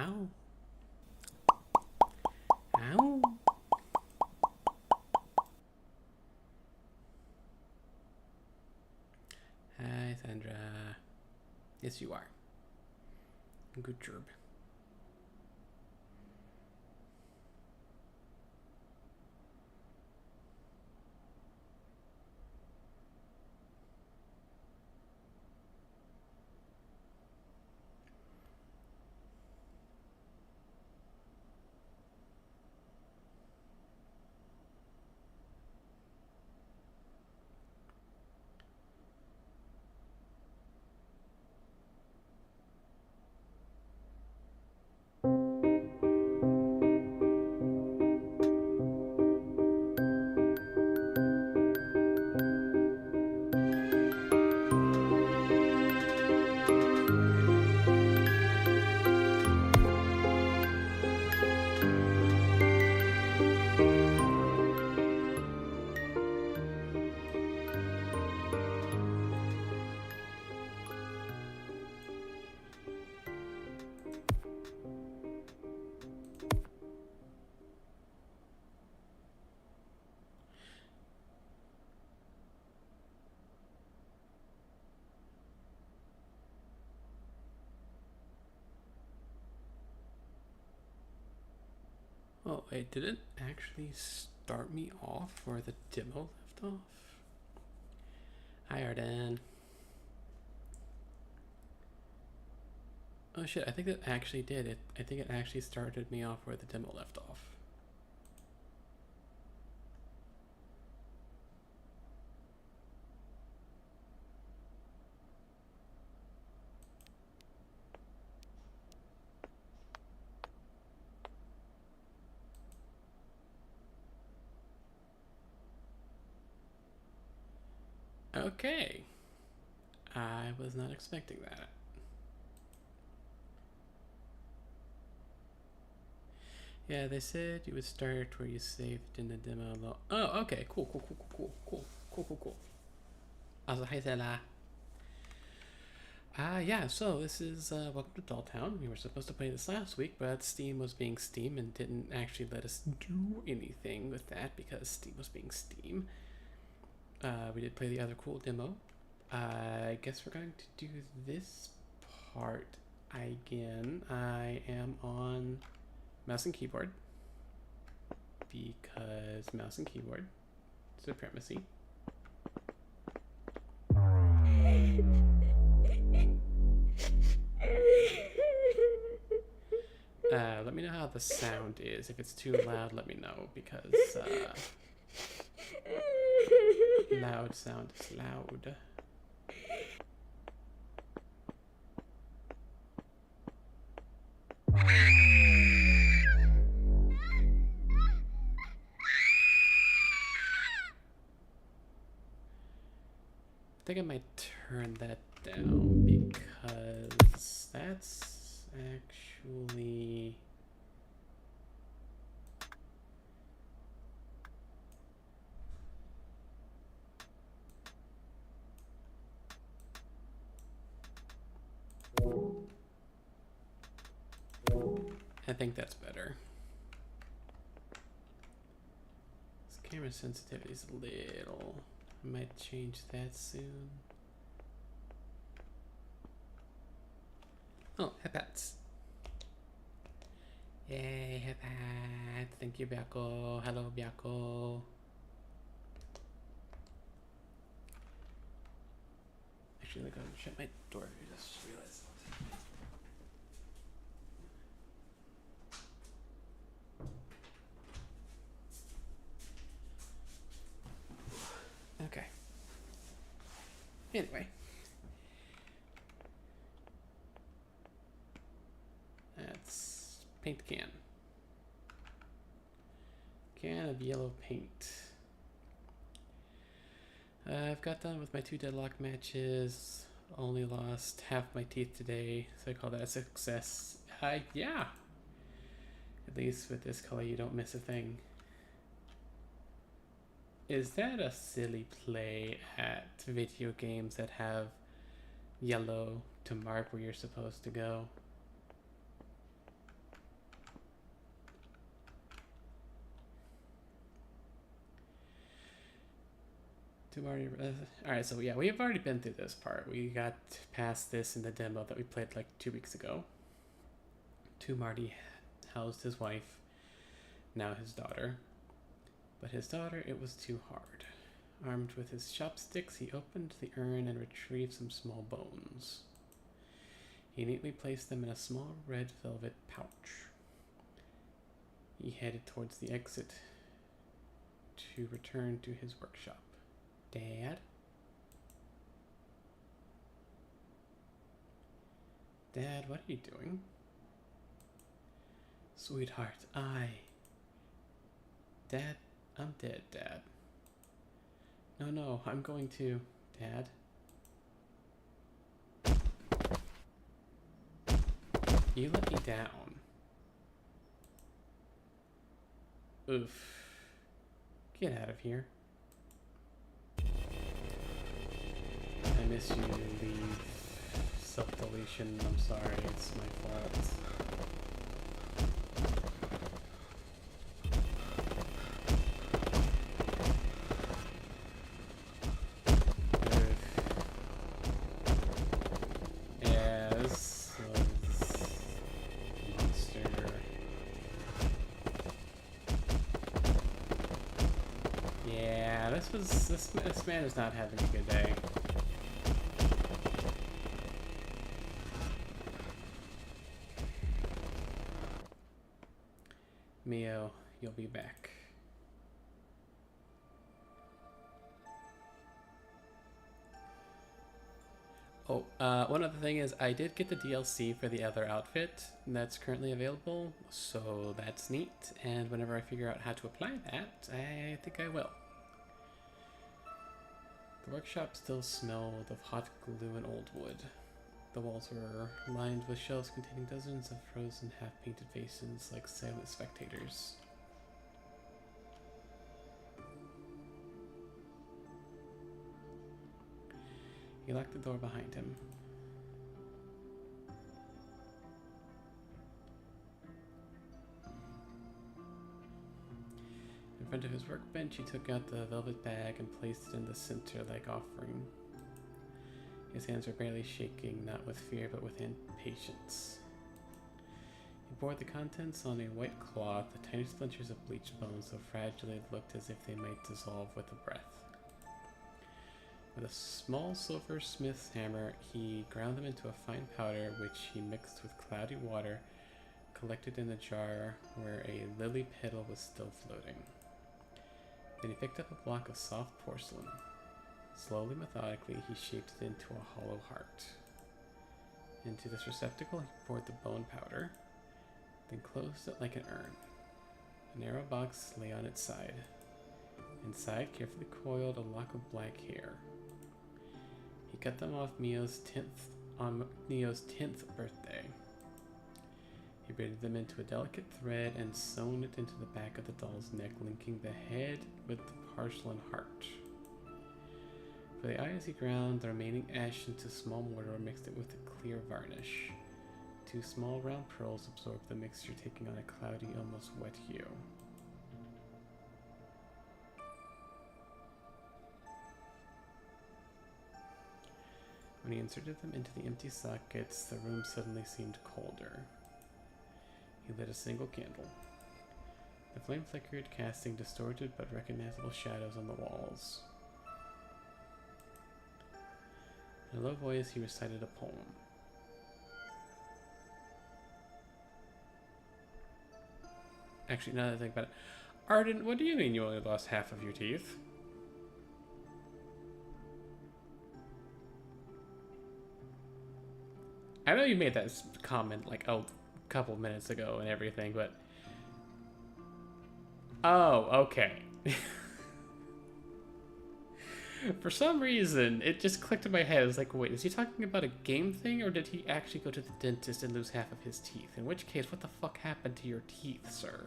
Ow. Ow. Hi, Sandra. Yes, you are. Good job. Oh, wait, did it actually start me off where the demo left off? Hi, Arden. Oh shit, I think it actually did. I think it actually started me off where the demo left off. Okay. I was not expecting that. Yeah, they said you would start where you saved in the demo. Oh, okay. Cool. Also, hi, Zella. Yeah, so this is welcome to Dolltown. We were supposed to play this last week, but Steam was being Steam and didn't actually let us do anything with that because Steam was being Steam. We did play the other cool demo. I guess we're going to do this part again. I am on mouse and keyboard because mouse and keyboard supremacy. Let me know how the sound is. If it's too loud, let me know because loud sound is loud. I think I might turn that down because that's actually I think that's better. This camera sensitivity is a little. I might change that soon. Oh, hepats. Yay, hepat. Thank you, Biako. Hello, Biako. Actually, let me go shut my door. I just realized. Okay. Anyway. That's paint can. Can of yellow paint. I've got done with my 2 deadlock matches. Only lost half my teeth today, so I call that a success. Yeah. At least with this color, you don't miss a thing. Is that a silly play at video games that have yellow to mark where you're supposed to go? Alright, so yeah, we have already been through this part. We got past this in the demo that we played like 2 weeks ago. To Marty housed his wife, now his daughter. But his daughter, it was too hard. Armed with his chopsticks, he opened the urn and retrieved some small bones. He neatly placed them in a small red velvet pouch. He headed towards the exit to return to his workshop. Dad? Dad, what are you doing? Sweetheart, Dad, I'm dead, Dad. No, I'm going to... Dad? You let me down. Oof. Get out of here. I miss you, leave. Self-deletion, I'm sorry, it's my fault. This man is not having a good day. Mio, you'll be back. Oh, one other thing is I did get the DLC for the other outfit that's currently available, so that's neat, and whenever I figure out how to apply that, I think I will. The workshop still smelled of hot glue and old wood. The walls were lined with shelves containing dozens of frozen half-painted faces like silent spectators. He locked the door behind him. In front of his workbench, he took out the velvet bag and placed it in the center like offering. His hands were barely shaking, not with fear, but with impatience. He poured the contents on a white cloth, the tiny splinters of bleached bones so fragile it looked as if they might dissolve with a breath. With a small silver smith's hammer, he ground them into a fine powder, which he mixed with cloudy water, collected in a jar where a lily petal was still floating. Then he picked up a block of soft porcelain. Slowly, methodically, he shaped it into a hollow heart. Into this receptacle, he poured the bone powder, then closed it like an urn. A narrow box lay on its side. Inside, carefully coiled a lock of black hair. He cut them off on Neo's 10th birthday. He braided them into a delicate thread and sewn it into the back of the doll's neck, linking the head with the porcelain heart. For the eyes, he ground the remaining ash into small mortar and mixed it with a clear varnish. 2 small round pearls absorbed the mixture, taking on a cloudy, almost wet hue. When he inserted them into the empty sockets, the room suddenly seemed colder. He lit a single candle. The flame flickered, casting distorted but recognizable shadows on the walls. In a low voice, he recited a poem. Actually, now that I think about it, Arden, what do you mean you only lost half of your teeth? I know you made that comment like a couple minutes ago and everything, but... Oh, okay. For some reason, it just clicked in my head. I was like, wait, is he talking about a game thing, or did he actually go to the dentist and lose half of his teeth? In which case, what the fuck happened to your teeth, sir?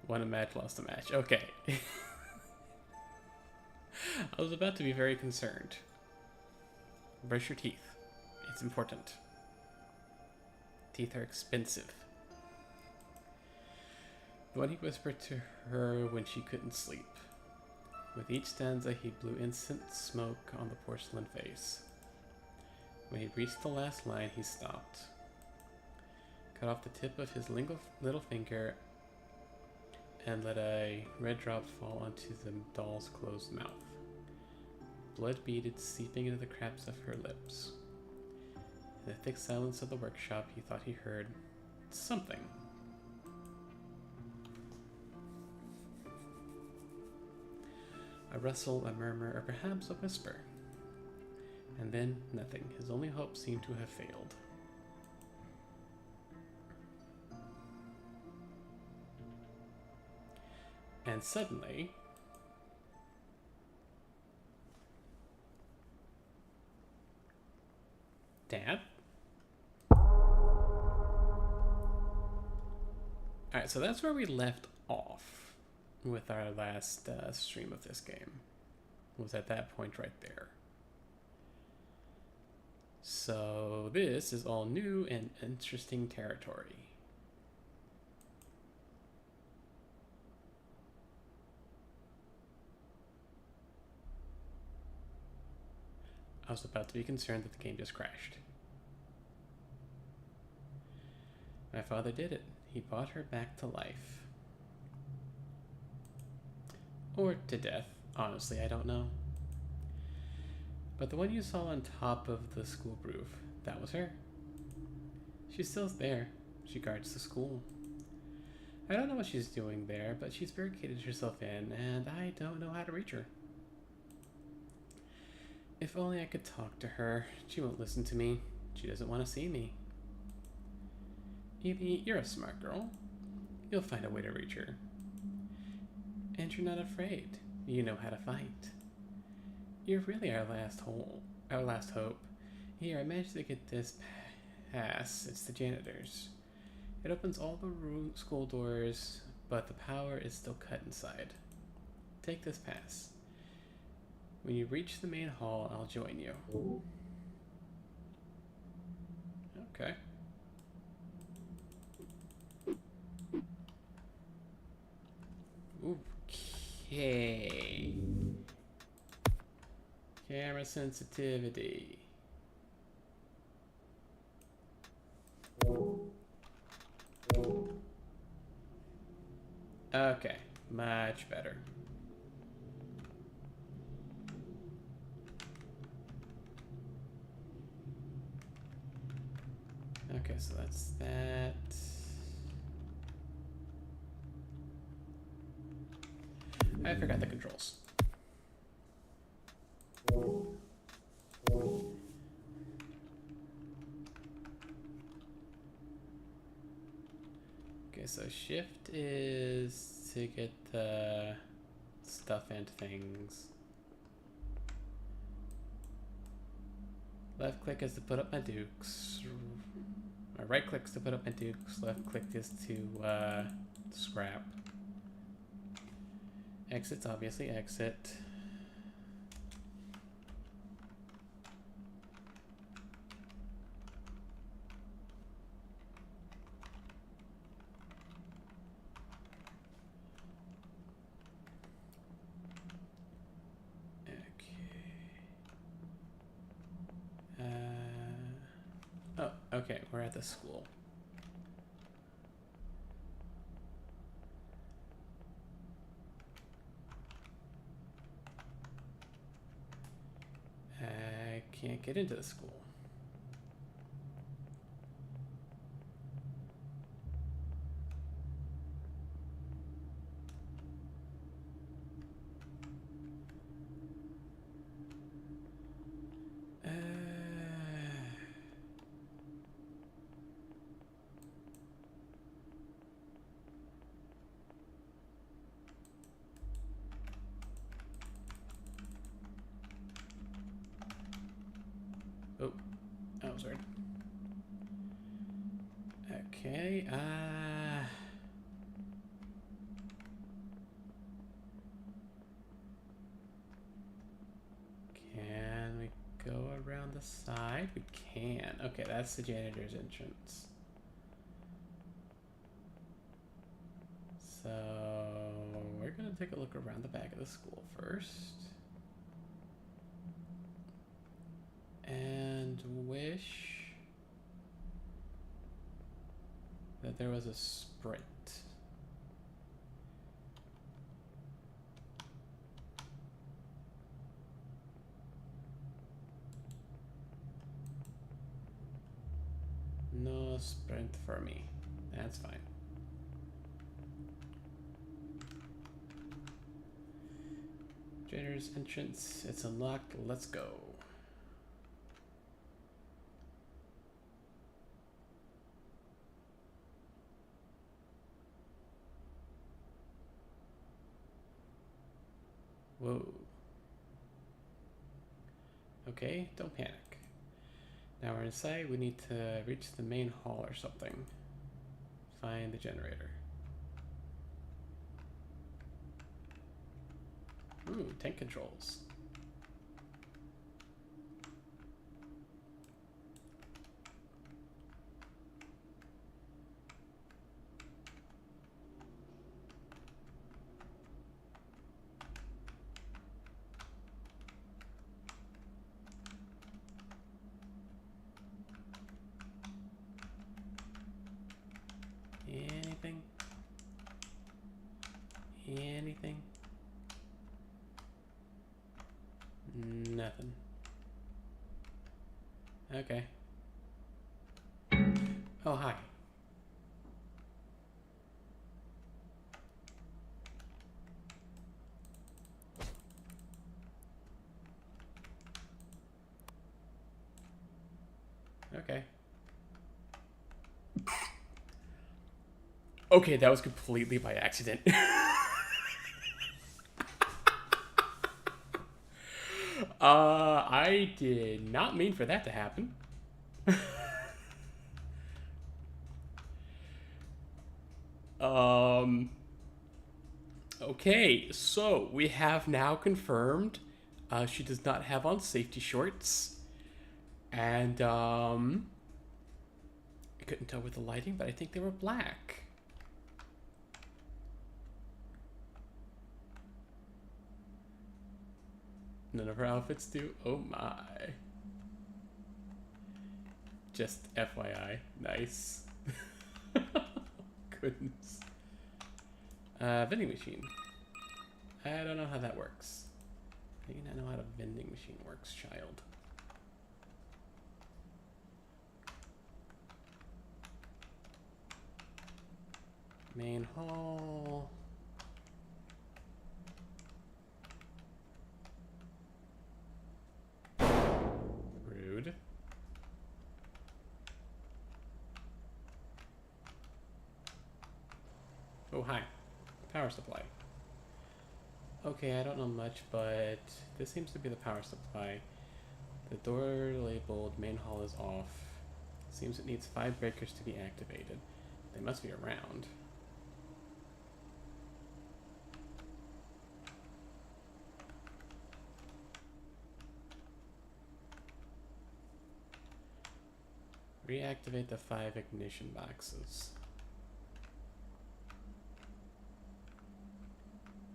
Won a match, lost a match. Okay. I was about to be very concerned. Brush your teeth. It's important. Teeth are expensive. But he whispered to her when she couldn't sleep. With each stanza, he blew instant smoke on the porcelain face. When he reached the last line, he stopped. Cut off the tip of his little finger and let a red drop fall onto the doll's closed mouth. Blood beaded, seeping into the cracks of her lips. In the thick silence of the workshop, he thought he heard something. A rustle, a murmur, or perhaps a whisper. And then nothing. His only hope seemed to have failed. And suddenly, Dad? Alright, so that's where we left off with our last stream of this game. Was at that point right there. So this is all new and interesting territory. I was about to be concerned that the game just crashed. My father did it. He brought her back to life. Or to death. Honestly, I don't know. But the one you saw on top of the school roof, that was her. She's still there. She guards the school. I don't know what she's doing there, but she's barricaded herself in, and I don't know how to reach her. If only I could talk to her. She won't listen to me. She doesn't want to see me. Evie, you're a smart girl. You'll find a way to reach her. And you're not afraid. You know how to fight. You're really our last hope. Here, I managed to get this pass. It's the janitor's. It opens all the school doors, but the power is still cut inside. Take this pass. When you reach the main hall, I'll join you. Okay. Okay. Camera sensitivity. Okay, much better. Okay, so that's that. I forgot the controls. Okay, so shift is to get the stuff and things. Left click is to put up my dukes. Or right click is to put up my dukes. Left click is to scrap. Exit's obviously exit. Oh, okay, we're at the school. I can't get into the school. Oh, that was weird. Okay, can we go around the side? We can. Okay, that's the janitor's entrance. So we're gonna take a look around the back of the school first. And wish that there was a sprint. No sprint for me. That's fine. Janitor's entrance. It's unlocked. Let's go. Whoa. Okay, don't panic. Now we're inside, we need to reach the main hall or something. Find the generator. Ooh, tank controls. Anything? Anything? Nothing. Okay. Oh, hi. Okay. Okay, that was completely by accident. I did not mean for that to happen. Okay, so we have now confirmed she does not have on safety shorts. And, I couldn't tell with the lighting, but I think they were black. None of her outfits do. Oh my. Just FYI. Nice. Goodness. Vending machine. I don't know how that works. I do not know how a vending machine works, child. Main hall. Rude. Oh, hi. Power supply. Okay, I don't know much, but this seems to be the power supply. The door labeled main hall is off. Seems it needs 5 breakers to be activated. They must be around. Reactivate the 5 ignition boxes.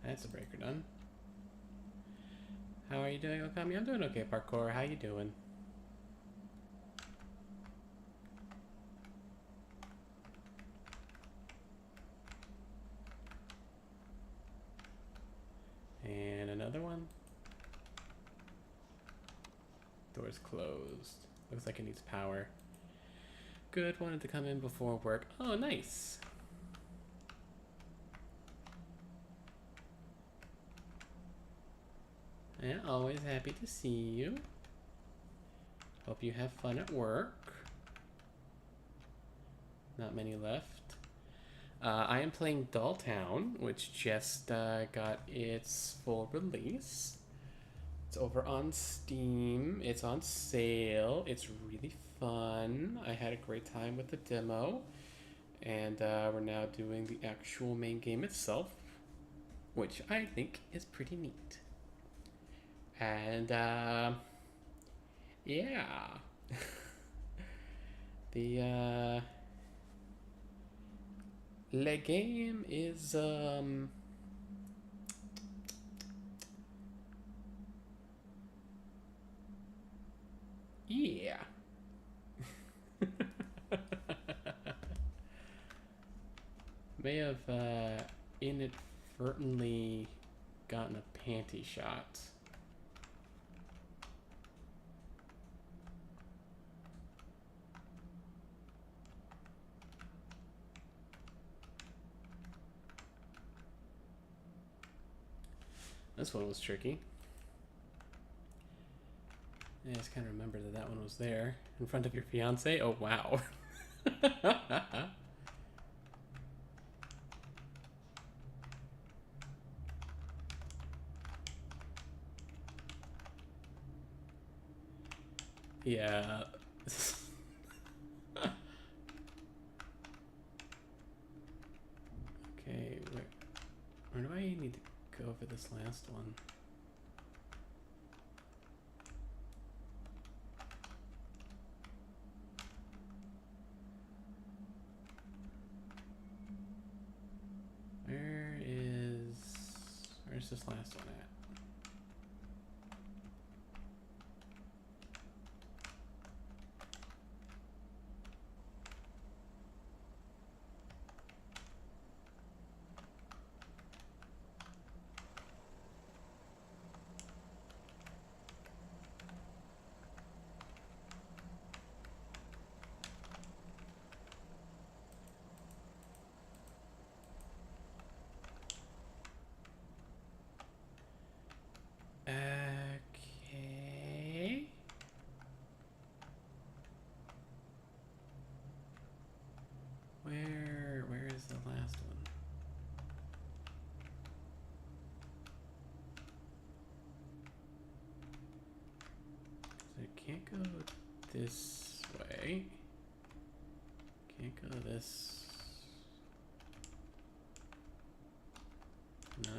That's a breaker done. How are you doing, Okami? I'm doing okay, parkour. How you doing? And another one. Door's closed. Looks like it needs power. Good, wanted to come in before work. Oh, nice. Yeah, always happy to see you. Hope you have fun at work. Not many left. I am playing Dolltown, which just got its full release. It's over on Steam. It's on sale. It's really fun. I had a great time with the demo. And we're now doing the actual main game itself, which I think is pretty neat. And, yeah. The, Le game is, May have inadvertently gotten a panty shot. This one was tricky. I just kind of remember that that one was there. In front of your fiance? Oh, wow. Yeah. Okay, where do I need to go for this last one? Where's this last one at? Okay. Where is the last one? So I can't go this way. Can't go this. No.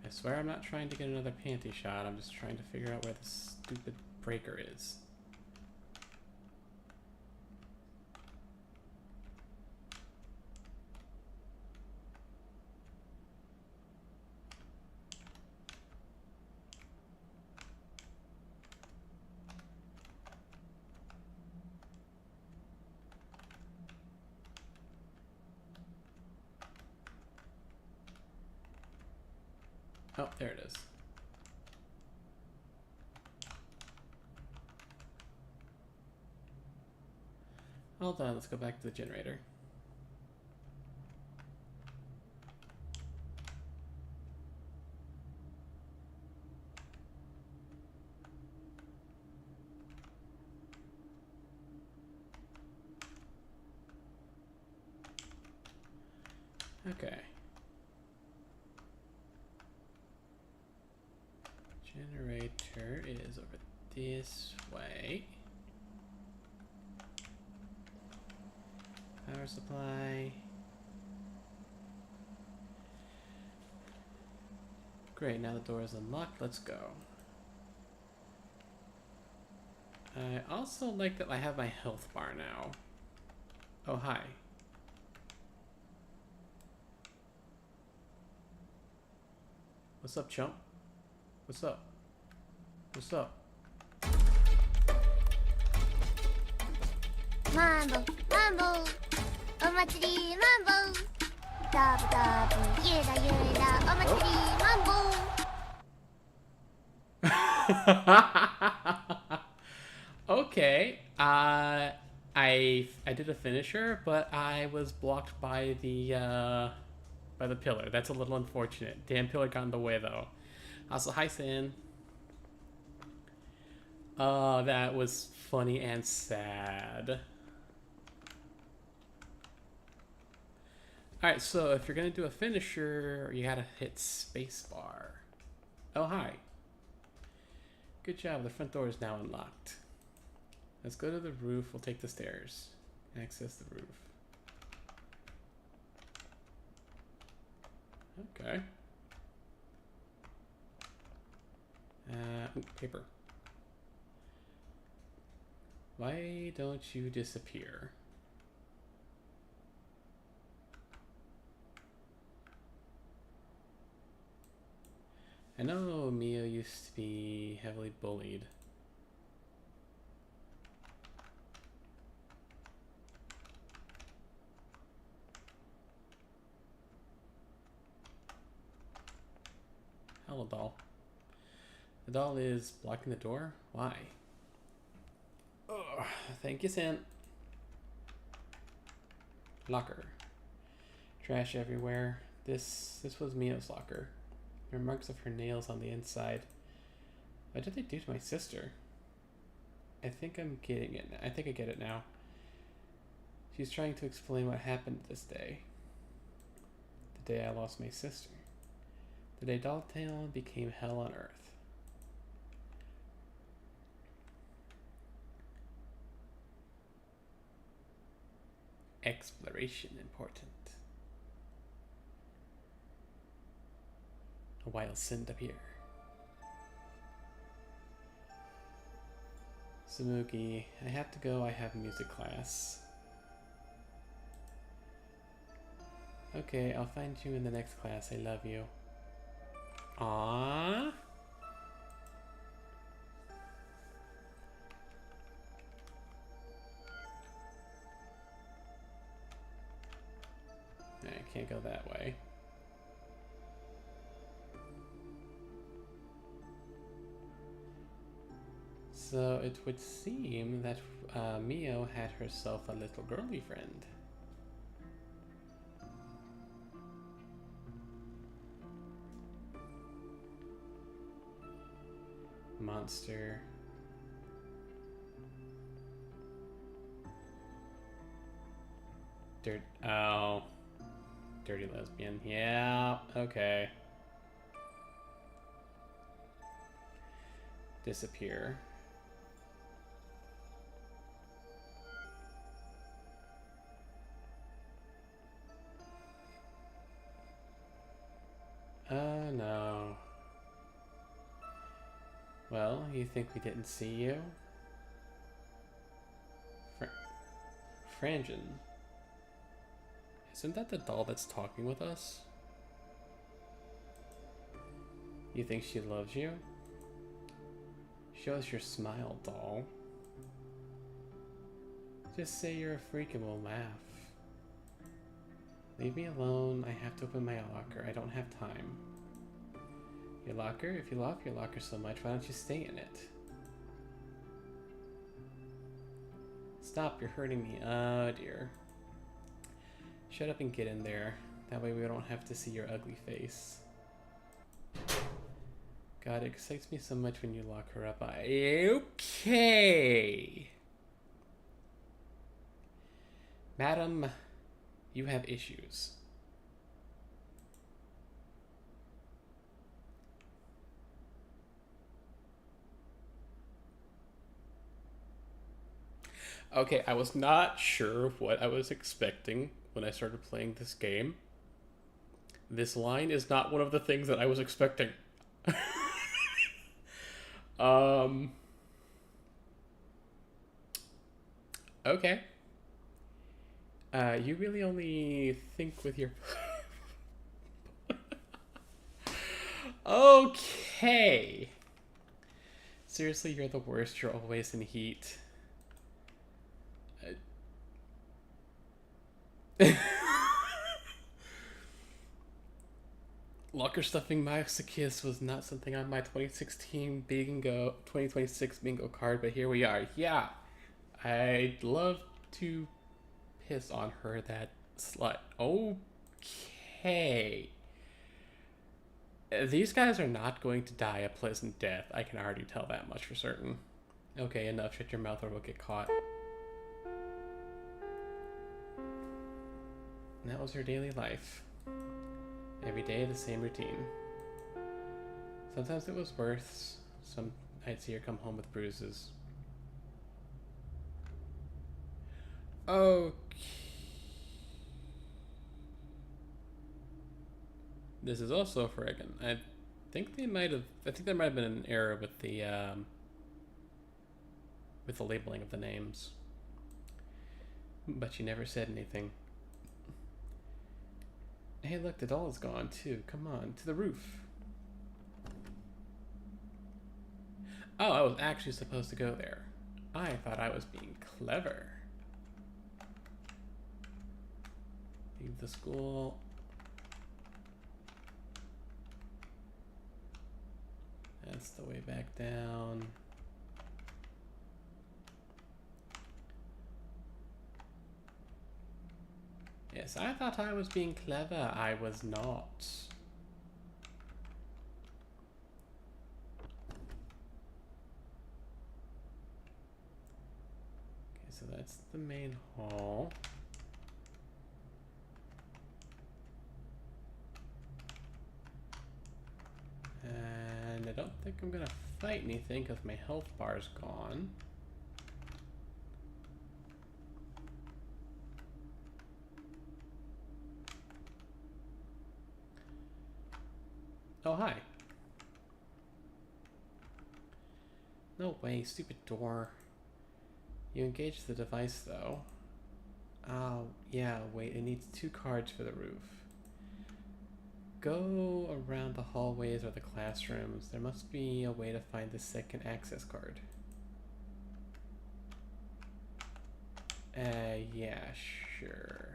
I swear I'm not trying to get another panty shot. I'm just trying to figure out where the stupid breaker is. Oh, there it is. Hold on, let's go back to the generator. Okay. Generator is over this way. Power supply. Great, now the door is unlocked. Let's go. I also like that I have my health bar now. Oh, hi. What's up, chump? What's up? What's up? Mambo, mambo, omatsuri, mambo, dabu dabu, yeda yeda, omatsuri, mambo. Okay. I did a finisher, but I was blocked by the pillar. That's a little unfortunate. Damn pillar got in the way though. Also, hi Sin. Oh, that was funny and sad. Alright, so if you're gonna do a finisher, you gotta hit spacebar. Oh, hi. Good job, the front door is now unlocked. Let's go to the roof, we'll take the stairs. Access the roof. Okay. Ooh, paper. Why don't you disappear? I know Mio used to be heavily bullied. Hello, doll. The doll is blocking the door? Why? Ugh, thank you, Sin. Locker. Trash everywhere. This was Mio's locker. There are marks of her nails on the inside. What did they do to my sister? I think I'm getting it now. I think I get it now. She's trying to explain what happened this day. The day I lost my sister. The day Dolltown became hell on earth. Exploration important. A wild scent up here. Samugi, I have to go. I have music class. Okay, I'll find you in the next class. I love you. Aww. I can't go that way. So it would seem that Mio had herself a little girly friend. Monster. Oh. Dirty lesbian. Yeah, okay. Disappear. No. Well, you think we didn't see you? Frangen. Isn't that the doll that's talking with us? You think she loves you? Show us your smile, doll. Just say you're a freak and we'll laugh. Leave me alone. I have to open my locker. I don't have time. Your locker? If you love your locker so much, why don't you stay in it? Stop, you're hurting me. Oh dear. Shut up and get in there. That way we don't have to see your ugly face. God, it excites me so much when you lock her up. Okay. Madam, you have issues. Okay, I was not sure what I was expecting when I started playing this game. This line is not one of the things that I was expecting. Okay. You really only think with your... Okay. Seriously, you're the worst. You're always in heat. Locker stuffing masochist was not something on my 2016 bingo, 2026 bingo card, but here we are. Yeah, I'd love to piss on her, that slut. Okay. These guys are not going to die a pleasant death. I can already tell that much for certain. Okay, enough. Shut your mouth or we'll get caught. And that was her daily life. Every day, the same routine. Sometimes it was worse. Some I'd see her come home with bruises. Okay. This is also Fregan. I think there might have been an error with the labeling of the names. But she never said anything. Hey, look, the doll is gone too. Come on, to the roof. Oh, I was actually supposed to go there. I thought I was being clever. Leave the school. That's the way back down. Yes, I thought I was being clever. I was not. Okay, so that's the main hall. And I don't think I'm gonna fight anything because my health bar's gone. Oh, hi. No way, stupid door. You engage the device though. Oh, yeah, wait, it needs 2 cards for the roof. Go around the hallways or the classrooms. There must be a way to find the second access card. Yeah, sure.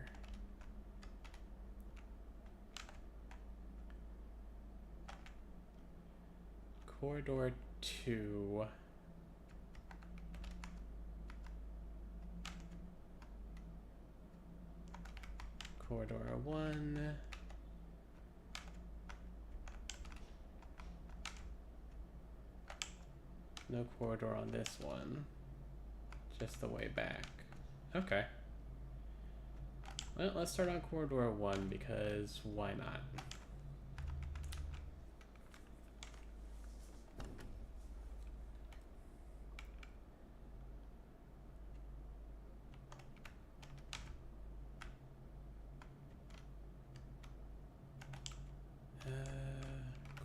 Corridor 2. Corridor 1. No corridor on this one. Just the way back. Okay. Well, let's start on corridor 1 because why not?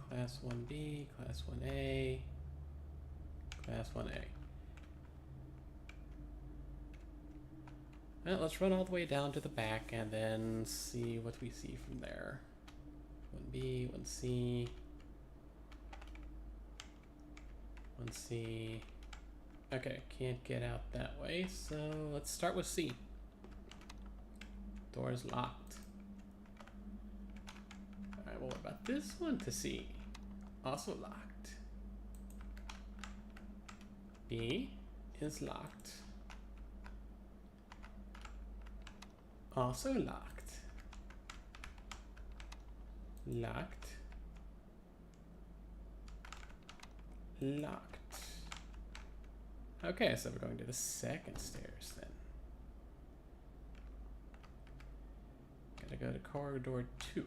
Class 1B, Class 1A, Class 1A. Well, let's run all the way down to the back and then see what we see from there. 1B, 1C, 1C. Okay, can't get out that way, so let's start with C. Door is locked. Alright, well, what about this one to C? Also locked. B is locked. Also locked. Locked. Locked. Okay, so we're going to the second stairs then. Gotta go to corridor 2.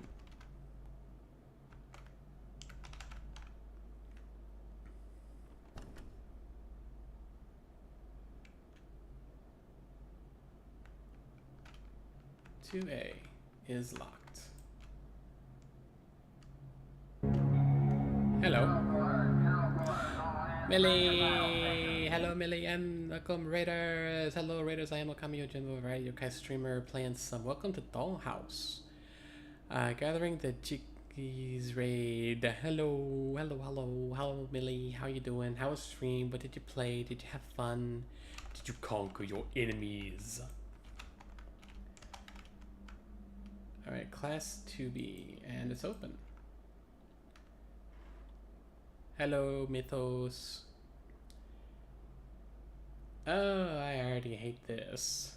A is locked. Hello. Millie! Hello, Millie, and welcome, Raiders! Hello, Raiders, I am Okami, your general variety cast streamer playing some. Welcome to Dollhouse. Gathering the Chickies raid. Hello, hello, hello, hello, Millie. How you doing? How was stream? What did you play? Did you have fun? Did you conquer your enemies? Alright, Class 2B, and it's open. Hello, Mythos. Oh, I already hate this.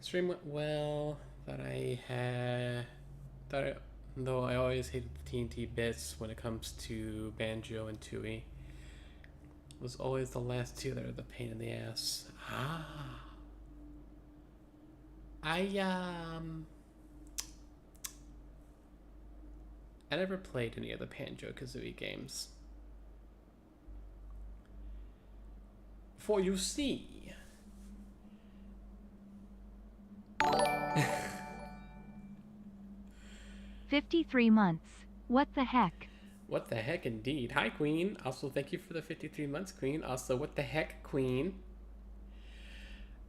Stream went well, though I always hated the TNT bits when it comes to Banjo and Tooie. It was always the last two that are the pain in the ass. I never played any of the Banjo-Kazooie games. For you see... 53 months. What the heck? What the heck indeed. Hi, Queen. Also, thank you for the 53 months, Queen. Also, what the heck, Queen.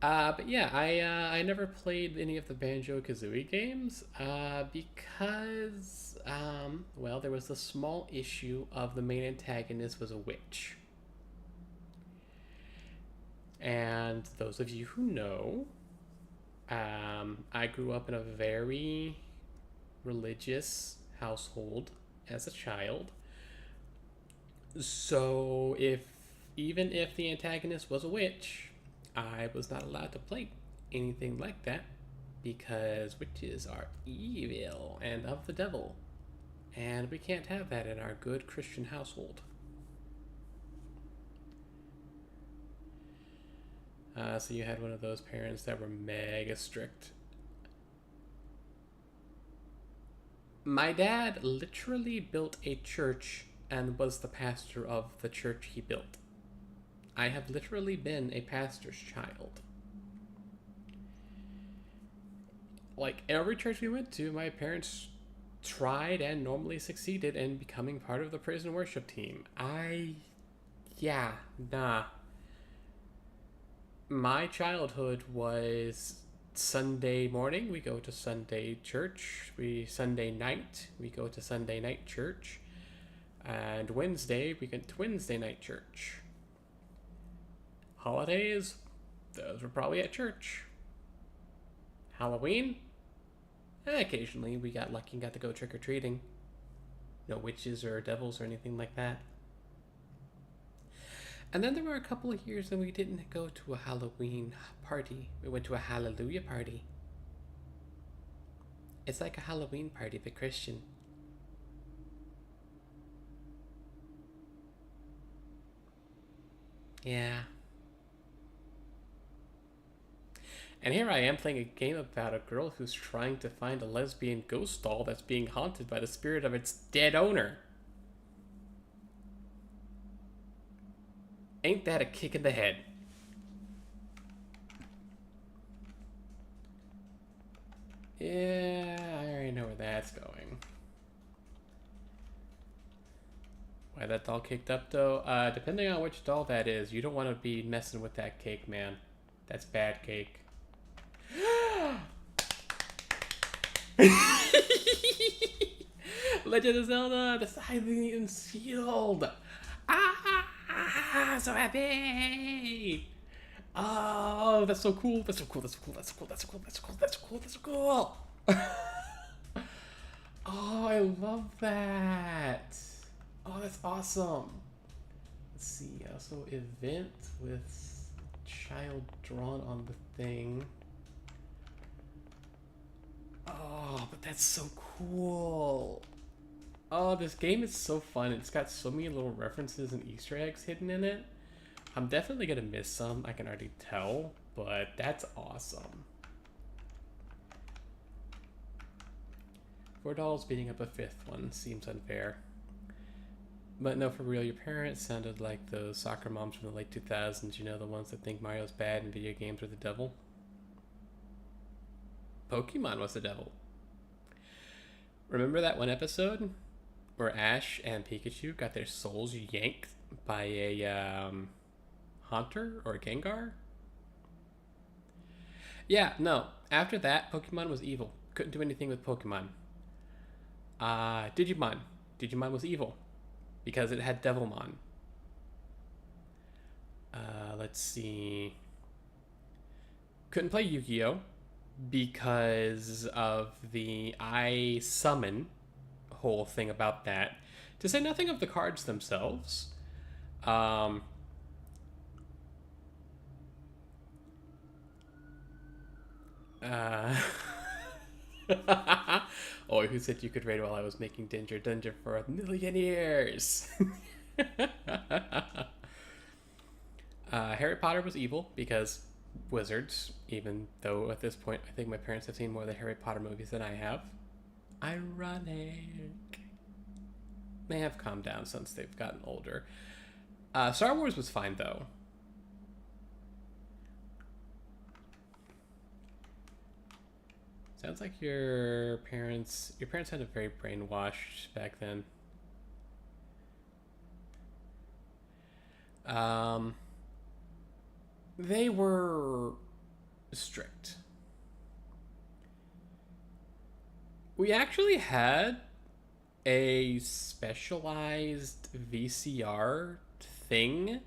But yeah, I never played any of the Banjo-Kazooie games because well, there was a small issue of the main antagonist was a witch. And those of you who know, I grew up in a very religious household as a child. So even if the antagonist was a witch, I was not allowed to play anything like that because witches are evil and of the devil. And we can't have that in our good Christian household. So you had one of those parents that were mega strict. My dad literally built a church and was the pastor of the church he built. I have literally been a pastor's child. Like every church we went to, my parents tried and normally succeeded in becoming part of the praise and worship team. Yeah, nah. My childhood was Sunday morning, we go to Sunday church. Sunday night, we go to Sunday night church. And Wednesday, we went to Wednesday night church. Holidays, those were probably at church. Halloween, occasionally we got lucky and got to go trick-or-treating. No witches or devils or anything like that. And then there were a couple of years that we didn't go to a Halloween party. We went to a Hallelujah party. It's like a Halloween party, but Christian. Yeah. And here I am playing a game about a girl who's trying to find a lesbian ghost doll that's being haunted by the spirit of its dead owner. Ain't that a kick in the head? Yeah, I already know where that's going. Why that doll kicked up though? Depending on which doll that is, you don't want to be messing with that cake, man. That's bad cake. Legend of Zelda, the Silent Shield. So happy! Oh, that's so cool. That's so cool. That's so cool. That's so cool. That's so cool. That's so cool. That's so cool. That's so cool. Oh, I love that. Oh, that's awesome. Let's see. Also, event with child drawn on the thing. Oh, but that's so cool. Oh, this game is so fun. It's got so many little references and Easter eggs hidden in it. I'm definitely gonna miss some, I can already tell, but that's awesome. 4 dolls beating up a 5th one seems unfair. But no, for real, your parents sounded like those soccer moms from the late 2000s, you know, the ones that think Mario's bad and video games are the devil. Pokemon was the devil. Remember that one episode where Ash and Pikachu got their souls yanked by a Haunter or a Gengar? Yeah, no. After that, Pokemon was evil. Couldn't do anything with Pokemon. Digimon. Digimon was evil because it had Devilmon. Let's see. Couldn't play Yu-Gi-Oh! Because of the I summon whole thing about that. To say nothing of the cards themselves. Oh, who said you could raid while I was making Danger Dungeon for 1,000,000 years? Harry Potter was evil because wizards, even though at this point I think my parents have seen more of the Harry Potter movies than I have. Ironic. They have calmed down since they've gotten older. Star Wars was fine though. Sounds like your parents had a very brainwashed back then. They were strict. We actually had a specialized VCR thing.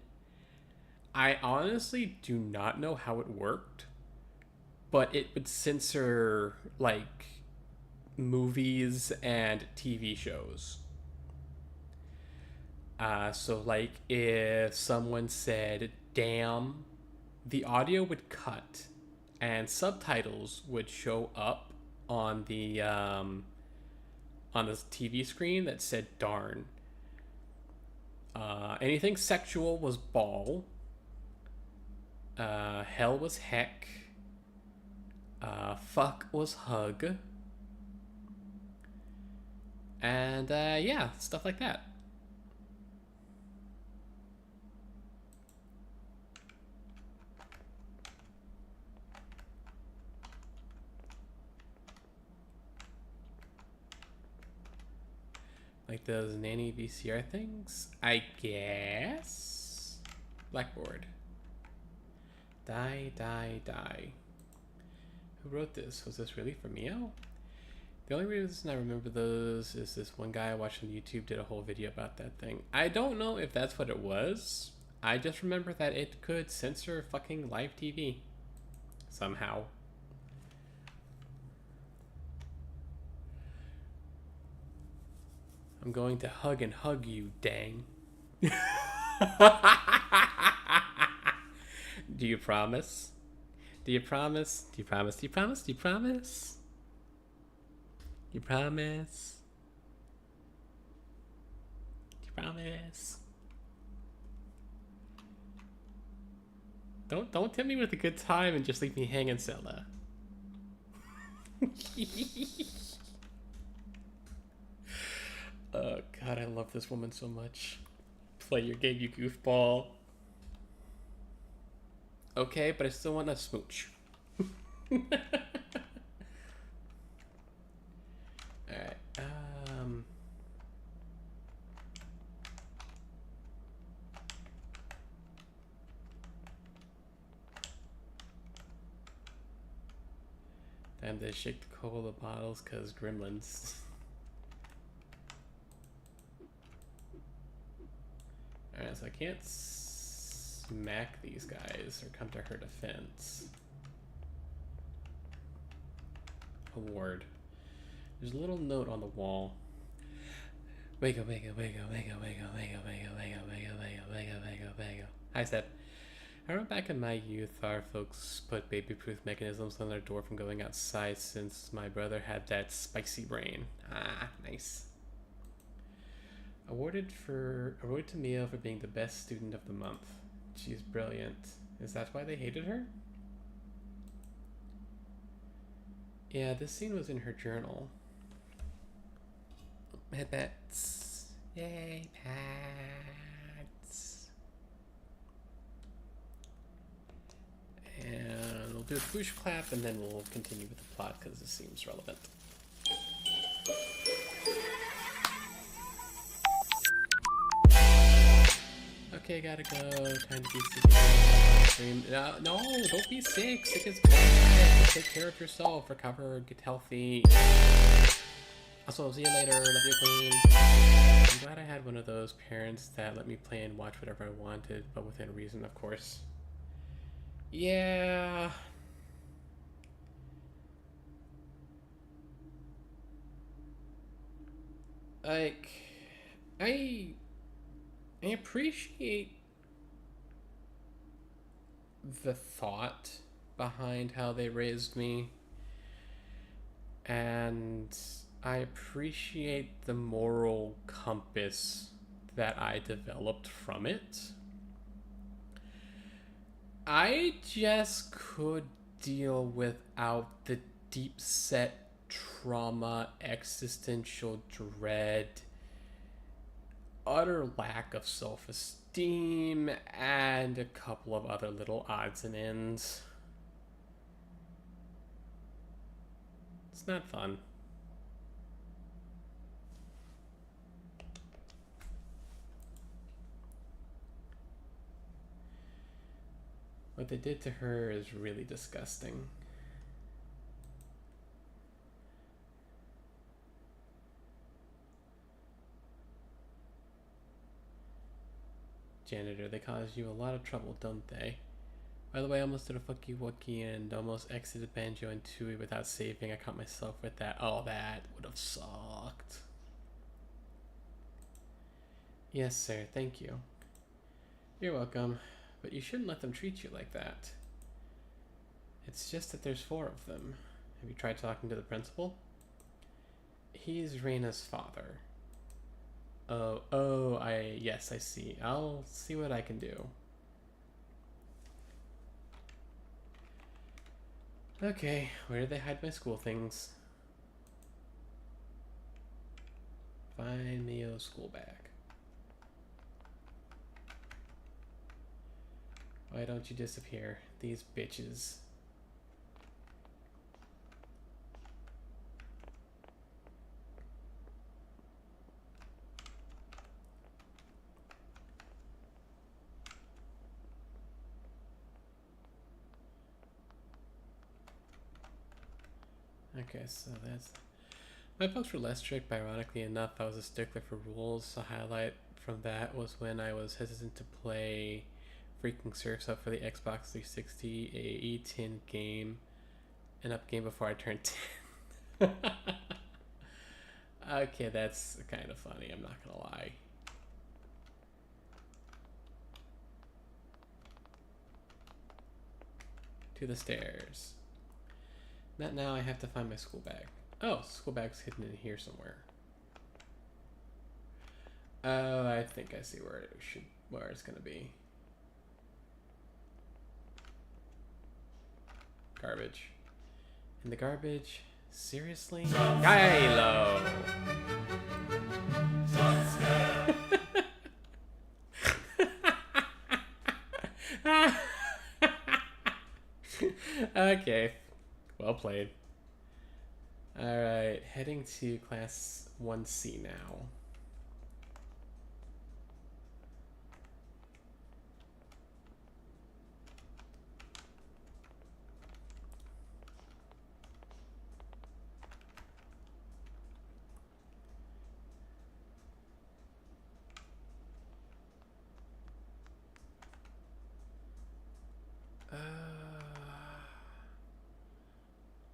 I honestly do not know how it worked, but it would censor like movies and TV shows. So like if someone said damn, the audio would cut and subtitles would show up on the TV screen that said darn. Anything sexual was ball. Hell was heck. Fuck was hug. And yeah, stuff like that. Like those nanny VCR things? I guess? Blackboard. Die, die, die. Who wrote this? Was this really for Mio? The only reason I remember those is this one guy I watched on YouTube did a whole video about that thing. I don't know if that's what it was. I just remember that it could censor fucking live TV. Somehow. I'm going to hug and hug you, dang. Do you promise? Do you promise? Do you promise? Do you promise? Do you promise? You promise? Do you promise? Don't tell me with a good time and just leave me hanging, Sella. Oh god, I love this woman so much. Play your game, you goofball. Okay, but I still want a smooch. Alright, time to shake the cola bottles cause gremlins. Alright, so I can't smack these guys or come to her defense. Award. There's a little note on the wall. Wake up, wake up, wake up, wake up, wake up, wake up, wake up, wake up, wake up, wake up, wake up, wake up, wake up. Hi, Seth. I remember back in my youth, our folks put baby-proof mechanisms on their door from going outside since my brother had that spicy brain. Ah, nice. Awarded to Mia for being the best student of the month. She's brilliant. Is that why they hated her? Yeah, this scene was in her journal. Head pets. Yay, pets. And we'll do a push clap and then we'll continue with the plot because this seems relevant. Okay, gotta go. Time to be sick. No, don't be sick. Sick is bad. Take care of yourself. Recover. Get healthy. Also, see you later. Love you, queen. I'm glad I had one of those parents that let me play and watch whatever I wanted, but within reason, of course. Yeah. Like, I appreciate the thought behind how they raised me, and I appreciate the moral compass that I developed from it. I just could deal without the deep set trauma, existential dread, utter lack of self-esteem, and a couple of other little odds and ends. It's not fun. What they did to her is really disgusting. Janitor, they cause you a lot of trouble, don't they? By the way, I almost did a fucky wookie and almost exited Banjo and Tooie without saving. I caught myself with that. Oh, that would have sucked. Yes, sir. Thank you. You're welcome. But you shouldn't let them treat you like that. It's just that there's 4 of them. Have you tried talking to the principal? He's Reina's father. Yes, I see. I'll see what I can do. Okay, where did they hide my school things? Find Mio's school bag. Why don't you disappear? These bitches. Okay, so that's... My folks were less strict, but ironically enough, I was a stickler for rules. A highlight from that was when I was hesitant to play freaking Surf's Up for the Xbox 360, a E10 game, an up game before I turned 10. Okay, that's kind of funny, I'm not gonna lie. To the stairs. Not now, I have to find my school bag. Oh, school bag's hidden in here somewhere. Oh, I think I see where it's gonna be. Garbage. In the garbage? Seriously? Kylo! Okay. Well played. Alright, heading to class 1C now.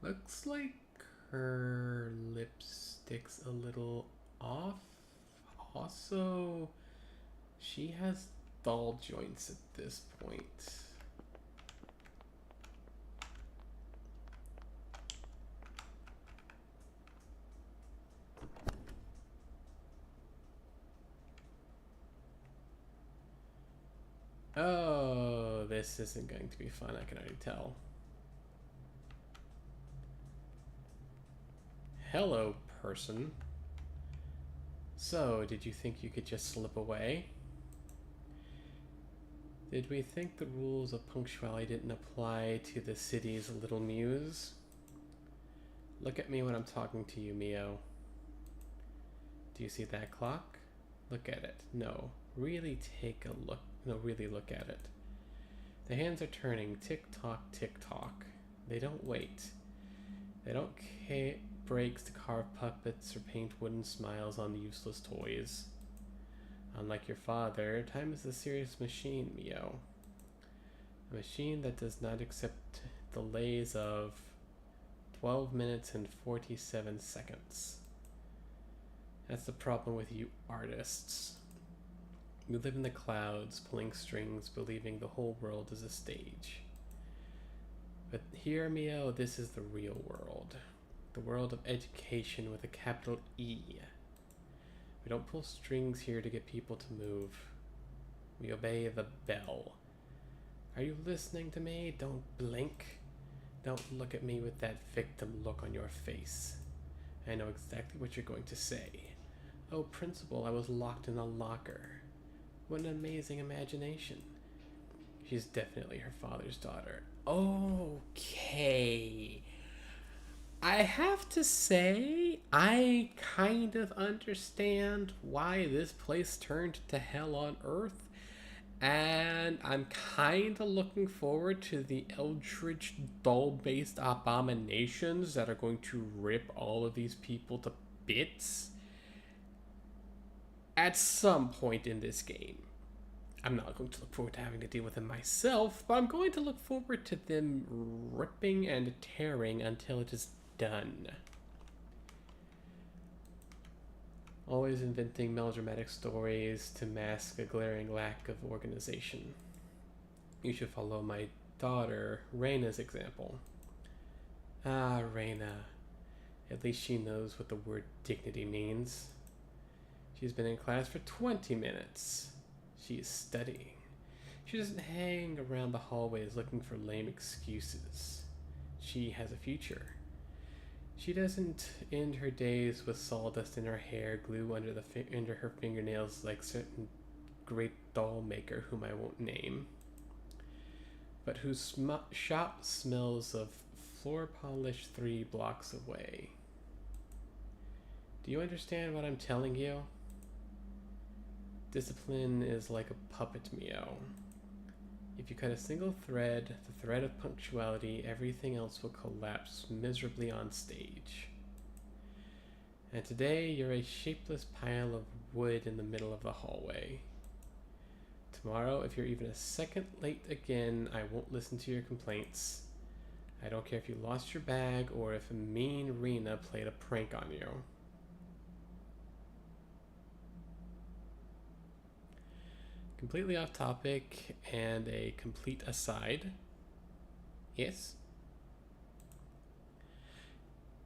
Looks like her lipstick's a little off. Also, she has dull joints at this point. Oh, this isn't going to be fun, I can already tell. Hello, person. So, did you think you could just slip away? Did we think the rules of punctuality didn't apply to the city's little muse? Look at me when I'm talking to you, Mio. Do you see that clock? Look at it. No, really take a look. No, really look at it. The hands are turning. Tick-tock, tick-tock. They don't wait. They don't breaks to carve puppets or paint wooden smiles on useless toys. Unlike your father, time is a serious machine, Mio. A machine that does not accept delays of 12 minutes and 47 seconds. That's the problem with you artists. You live in the clouds, pulling strings, believing the whole world is a stage. But here, Mio, this is the real world. The world of education with a capital E. We don't pull strings here to get people to move. We obey the bell. Are you listening to me? Don't blink. Don't look at me with that victim look on your face. I know exactly what you're going to say. Oh, principal, I was locked in a locker. What an amazing imagination. She's definitely her father's daughter. Okay. I have to say, I kind of understand why this place turned to hell on earth. And I'm kind of looking forward to the Eldritch doll-based abominations that are going to rip all of these people to bits at some point in this game. I'm not going to look forward to having to deal with them myself, but I'm going to look forward to them ripping and tearing until it is done. Always inventing melodramatic stories to mask a glaring lack of organization. You should follow my daughter, Raina's example. Ah, Raina. At least she knows what the word dignity means. She's been in class for 20 minutes. She is studying. She doesn't hang around the hallways looking for lame excuses. She has a future. She doesn't end her days with sawdust in her hair, glue under her fingernails like certain great doll maker whom I won't name, but whose shop smells of floor polish 3 blocks away. Do you understand what I'm telling you? Discipline is like a puppet, Mio. If you cut a single thread, the thread of punctuality, everything else will collapse miserably on stage. And today, you're a shapeless pile of wood in the middle of the hallway. Tomorrow, if you're even a second late again, I won't listen to your complaints. I don't care if you lost your bag or if a mean Rena played a prank on you. Completely off topic and a complete aside. Yes?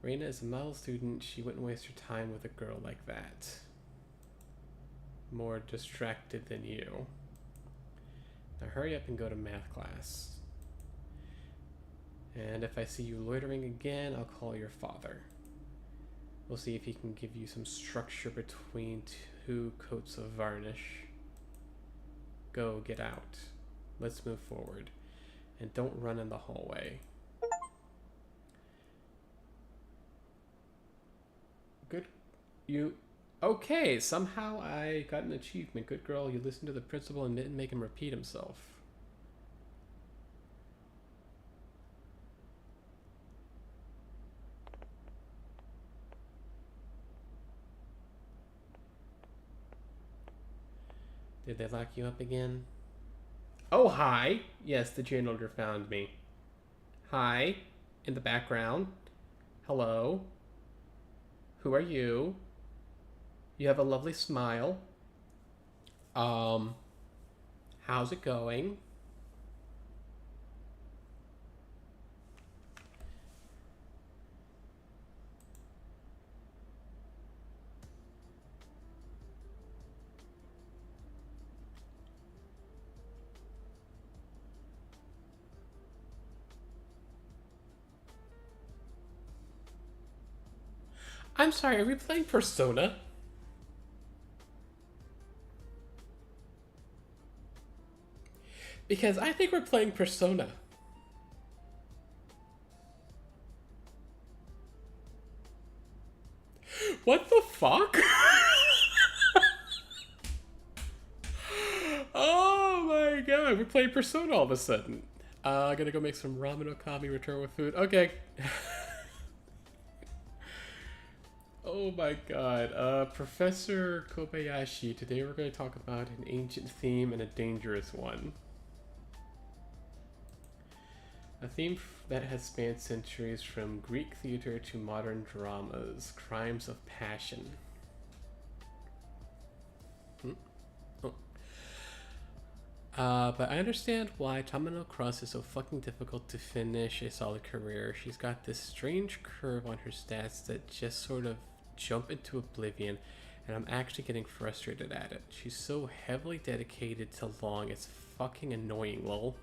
Raina is a model student. She wouldn't waste her time with a girl like that. More distracted than you. Now hurry up and go to math class. And if I see you loitering again, I'll call your father. We'll see if he can give you some structure between 2 coats of varnish. Go, get out. Let's move forward. And don't run in the hallway. Good. You... Okay, somehow I got an achievement. Good girl, you listened to the principal and didn't make him repeat himself. Did they lock you up again? Oh, hi! Yes, the janitor found me. Hi, in the background. Hello. Who are you? You have a lovely smile. How's it going? I'm sorry, are we playing Persona? Because I think we're playing Persona. What the fuck? Oh my god, we're playing Persona all of a sudden. I gotta go make some ramen okami, return with food. Okay. Oh my god. Professor Kobayashi, today we're going to talk about an ancient theme and a dangerous one. A theme that has spanned centuries from Greek theater to modern dramas, crimes of passion. But I understand why Tamino Cross is so fucking difficult to finish a solid career. She's got this strange curve on her stats that just sort of jump into oblivion, and I'm actually getting frustrated at it. She's so heavily dedicated to long, it's fucking annoying, lol.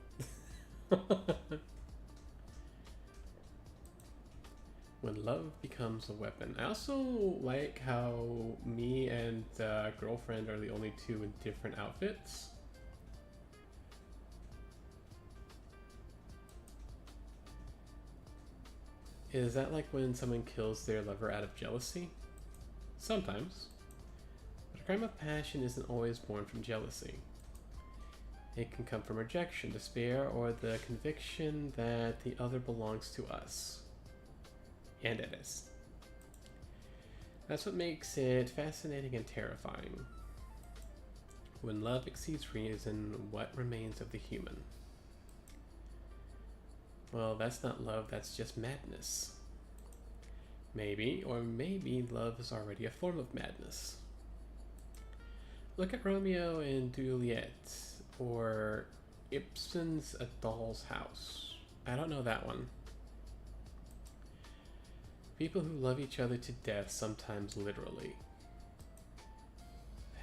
When love becomes a weapon. I also like how me and girlfriend are the only 2 in different outfits. Is that like when someone kills their lover out of jealousy? Sometimes. But a crime of passion isn't always born from jealousy. It can come from rejection, despair, or the conviction that the other belongs to us. And it is. That's what makes it fascinating and terrifying. When love exceeds reason, what remains of the human? Well, that's not love, that's just madness. Maybe, or maybe love is already a form of madness. Look at Romeo and Juliet, or Ibsen's A Doll's House. I don't know that one. People who love each other to death, sometimes literally.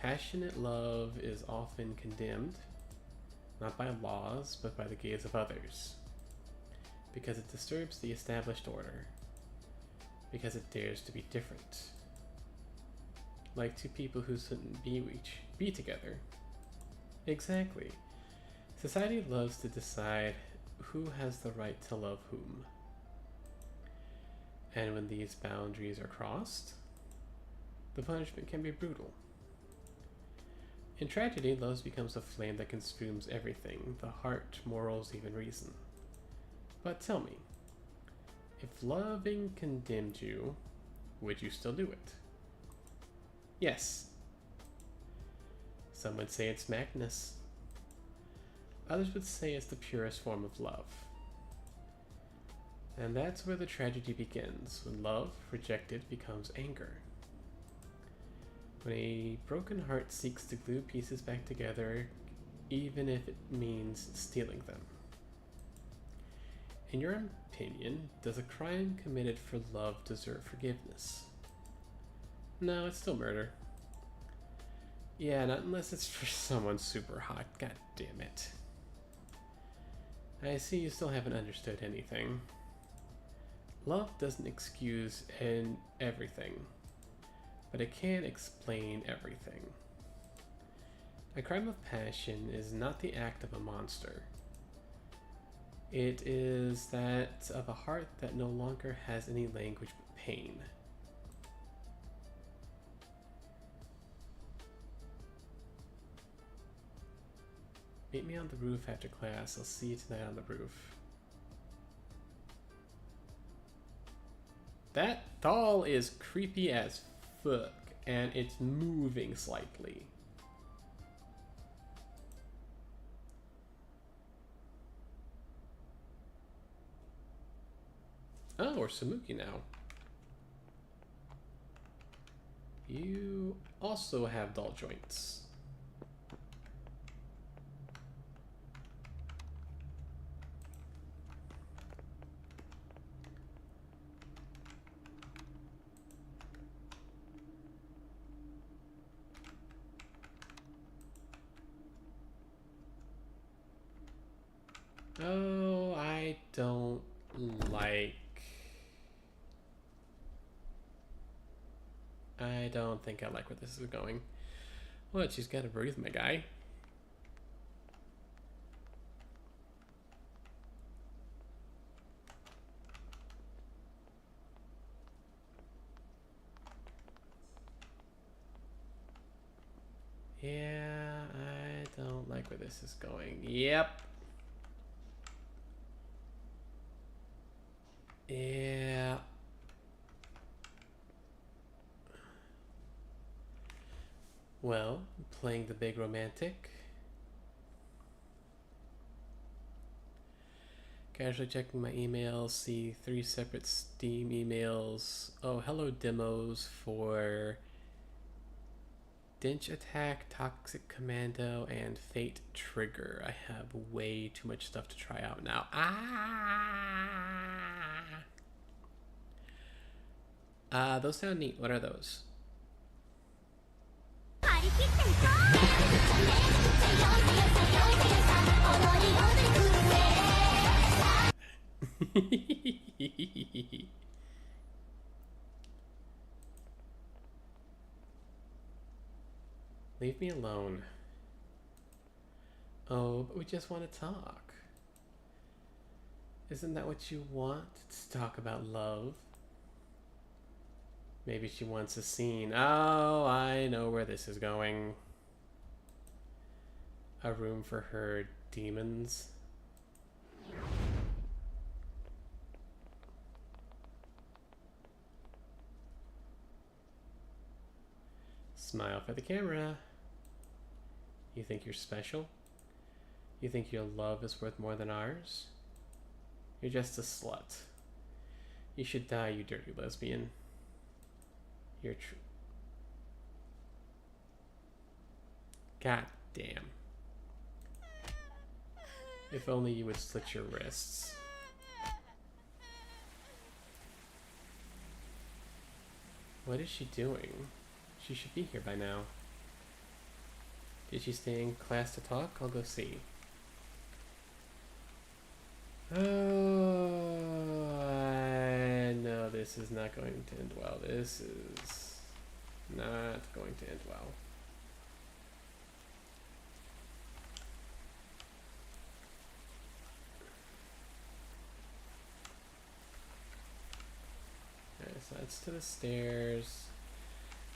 Passionate love is often condemned, not by laws, but by the gaze of others. Because it disturbs the established order. Because it dares to be different. Like two people who shouldn't be together. Exactly. Society loves to decide who has the right to love whom. And when these boundaries are crossed, the punishment can be brutal. In tragedy, love becomes a flame that consumes everything, the heart, morals, even reason. But tell me, if loving condemned you, would you still do it? Yes. Some would say it's madness. Others would say it's the purest form of love. And that's where the tragedy begins, when love, rejected, becomes anger. When a broken heart seeks to glue pieces back together, even if it means stealing them. In your opinion, does a crime committed for love deserve forgiveness? No, it's still murder. Yeah, not unless it's for someone super hot. God damn it. I see you still haven't understood anything. Love doesn't excuse everything, but it can explain everything. A crime of passion is not the act of a monster. It is that of a heart that no longer has any language but pain. Meet me on the roof after class. I'll see you tonight on the roof. That doll is creepy as fuck, and it's moving slightly. Oh, we're Samuki now. You also have doll joints. Oh, I don't like... I don't think I like where this is going. What, she's gotta breathe, my guy. Yeah, I don't like where this is going. Yep. Yeah. Well, playing the big romantic. Casually checking my emails, see 3 separate Steam emails. Oh, hello demos for Dinch Attack, Toxic Commando, and Fate Trigger. I have way too much stuff to try out now. Those sound neat. What are those? Leave me alone. Oh, but we just want to talk. Isn't that what you want? To talk about love? Maybe she wants a scene. Oh, I know where this is going. a room for her demons. Smile for the camera. You think you're special? You think your love is worth more than ours? You're just a slut. You should die, you dirty lesbian. You're true. God damn. If only you would slit your wrists. What is she doing? She should be here by now. Did she stay in class to talk? I'll go see. Oh, I know this is not going to end well. This is not going to end well. Alright, so that's to the stairs.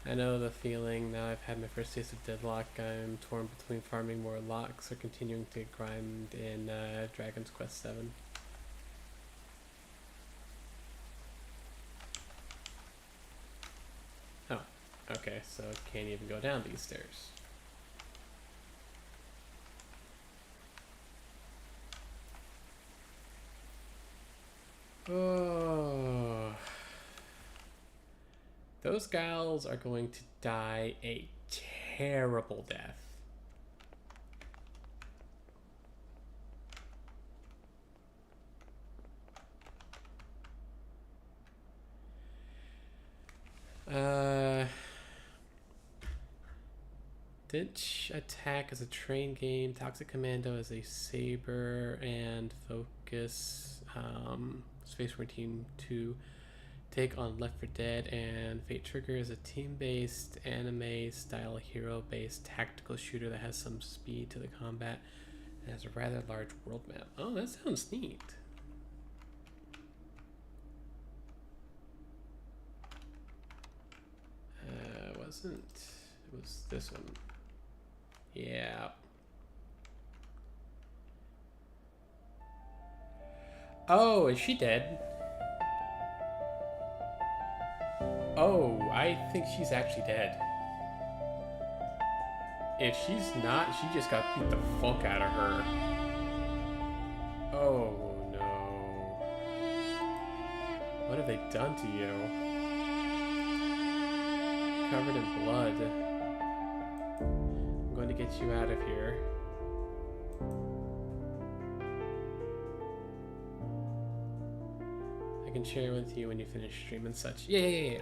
I know the feeling. Now I've had my first taste of deadlock. I'm torn between farming more locks or continuing to grind in Dragon's Quest 7. Oh, okay, so can't even go down these stairs. Oh. Those gals are going to die a terrible death. Ditch attack as a train game, Toxic Commando as a saber, and focus Space Marine Team 2 take on Left 4 Dead, and Fate Trigger is a team-based anime-style hero-based tactical shooter that has some speed to the combat and has a rather large world map. Oh, that sounds neat. It was this one. Yeah. Oh, is she dead? Oh, I think she's actually dead. If she's not, she just got beat the fuck out of her. Oh no. What have they done to you? Covered in blood. I'm going to get you out of here. I can share with you when you finish stream and such. Yeah.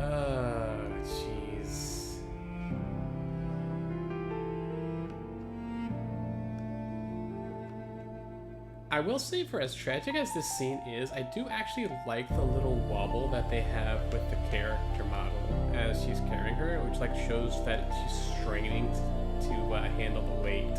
Oh, jeez. I will say, for as tragic as this scene is, I do actually like the little wobble that they have with the character model as she's carrying her, which like shows that she's straining to handle the weight.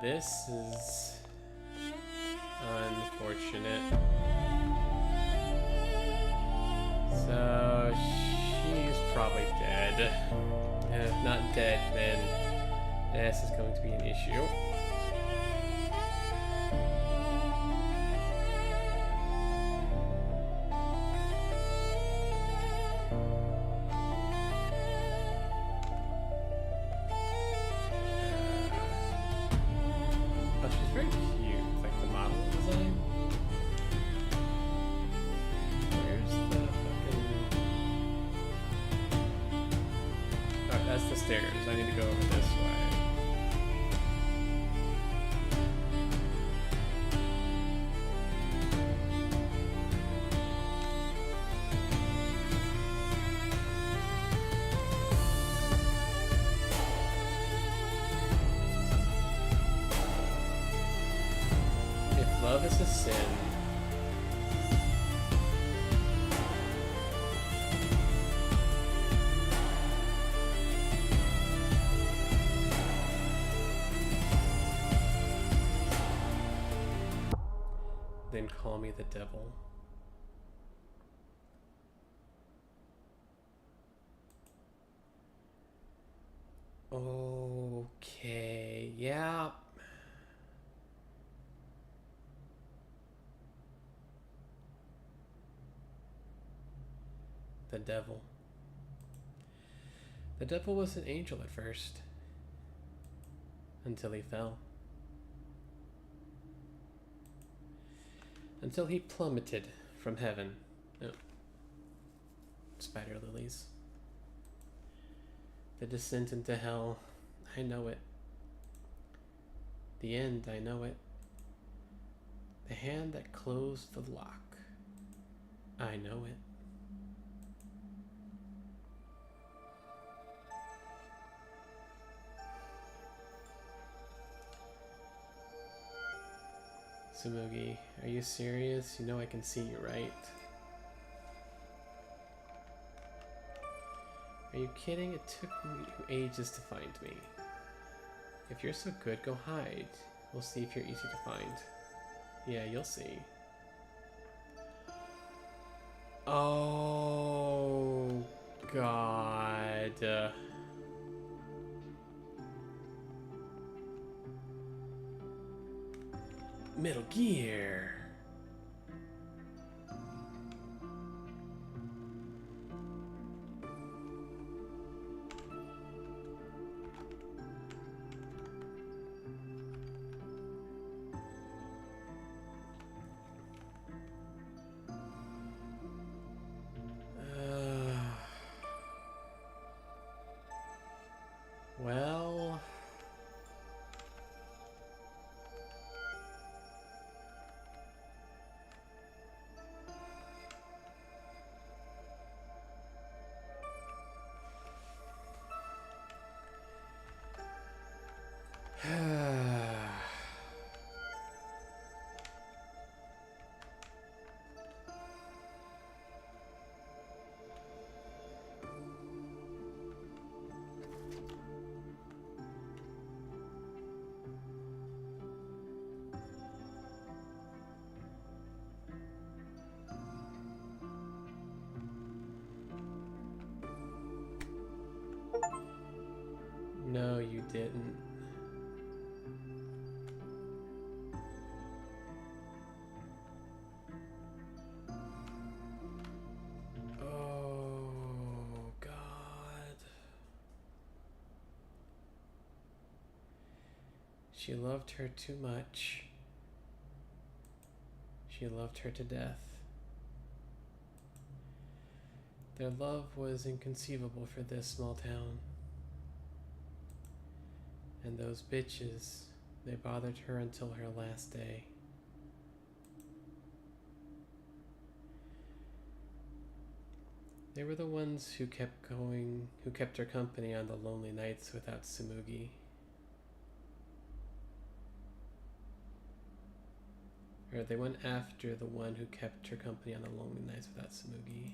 This is unfortunate. So she's probably dead. And if not dead, then this is going to be an issue. Love is a sin. Then call me the devil. Okay, yeah. The devil. The devil was an angel at first. Until he fell. Until he plummeted from heaven. Oh. Spider lilies. The descent into hell. I know it. The end, I know it. The hand that closed the lock. I know it. Tsumugi, are you serious? You know I can see you, right? Are you kidding? It took me ages to find me. If you're so good, go hide. We'll see if you're easy to find. Yeah, you'll see. Oh, God. Metal Gear. Well, no, you didn't. Oh, God. She loved her too much. She loved her to death. Their love was inconceivable for this small town. And those bitches, they bothered her until her last day. They were the ones who kept going, who kept her company on the lonely nights without Tsumugi. Or they went after the one who kept her company on the lonely nights without Tsumugi.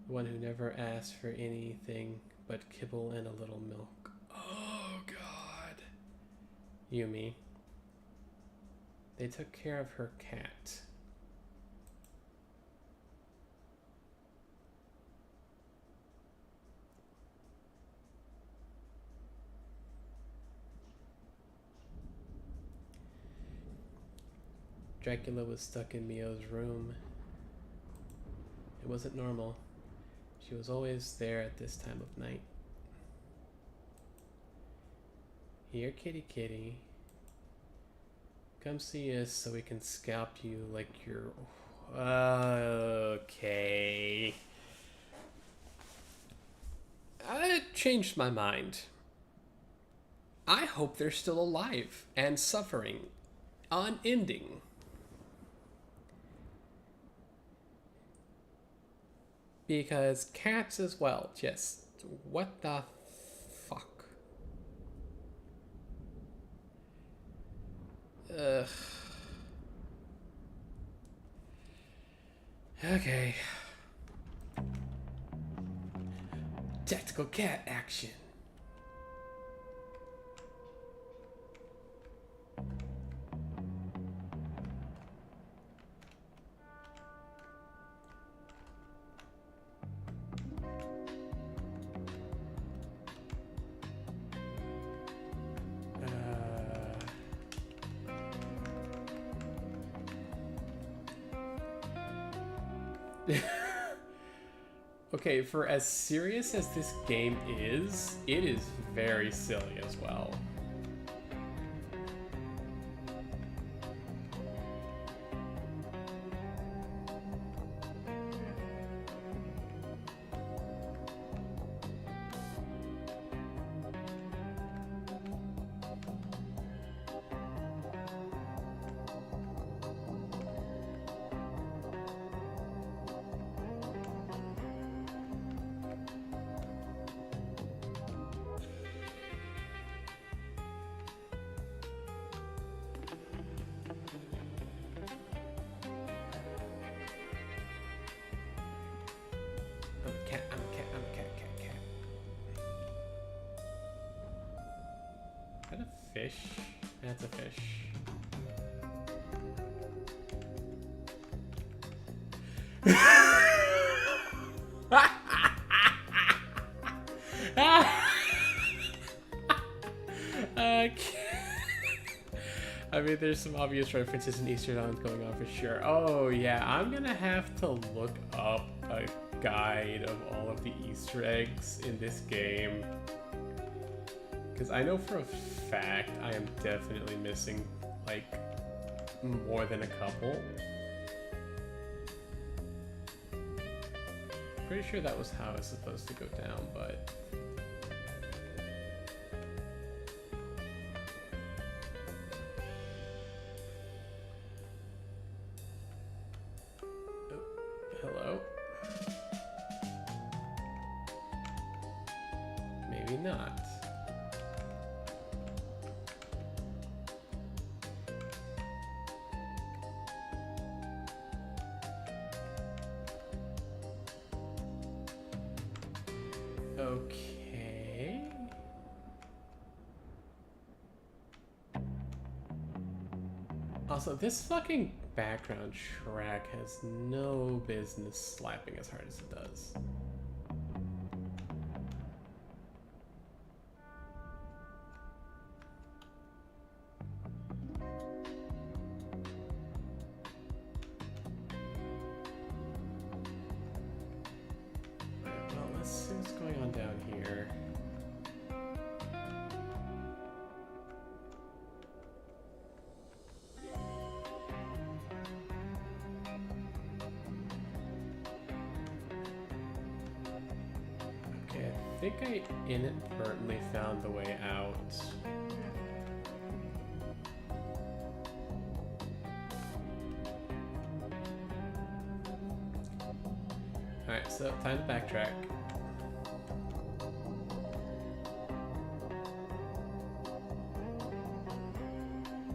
The one who never asked for anything but kibble and a little milk. Oh, God. Yumi. They took care of her cat. Dracula was stuck in Mio's room. It wasn't normal. She was always there at this time of night. Here, kitty kitty. Come see us so we can scalp you like you're... Okay. I changed my mind. I hope they're still alive and suffering. Unending. Because cats as well, just what the fuck? Ugh. Okay. Tactical cat action. Okay, for as serious as this game is, it is very silly as well. Fish? That's a fish. I mean, there's some obvious references in Easter eggs going on for sure. Oh yeah, I'm gonna have to look up a guide of all of the Easter eggs in this game. Because I know for a fact I am definitely missing, like, more than a couple. Pretty sure that was how it's supposed to go down, but... Oh, hello? Maybe not. Okay. Also, this fucking background track has no business slapping as hard as it does. I think I inadvertently found the way out. Alright, so time to backtrack.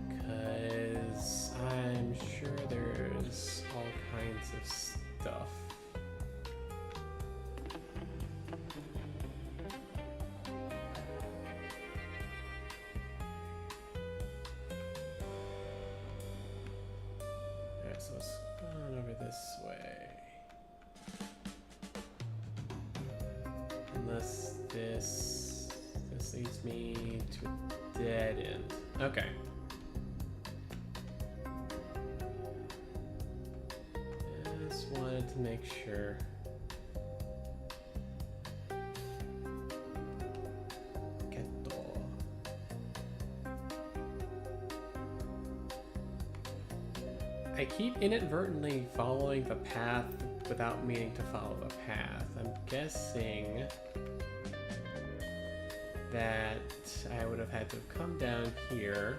Because I'm sure there's all kinds of stuff. So it's gone over this way. Unless this leads me to a dead end. Okay. Just wanted to make sure. I keep inadvertently following the path without meaning to follow the path. I'm guessing that I would have had to have come down here.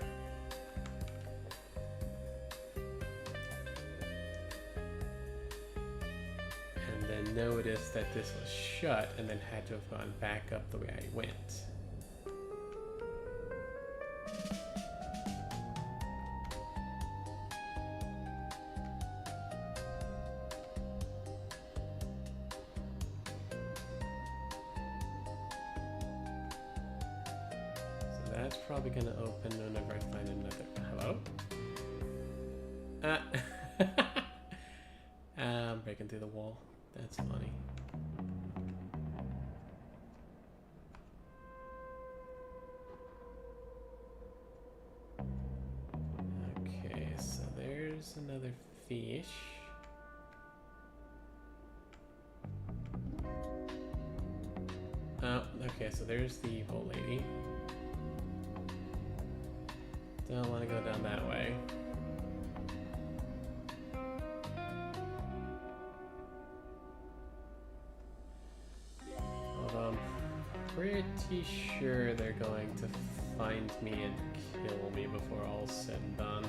And then noticed that this was shut and then had to have gone back up the way I went. that's probably gonna open whenever I find another. Hello? I'm breaking through the wall. That's funny. Okay, so there's another fish. Oh, okay, so there's the evil lady. Don't want to go down that way. Although I'm pretty sure they're going to find me and kill me before all's said and done.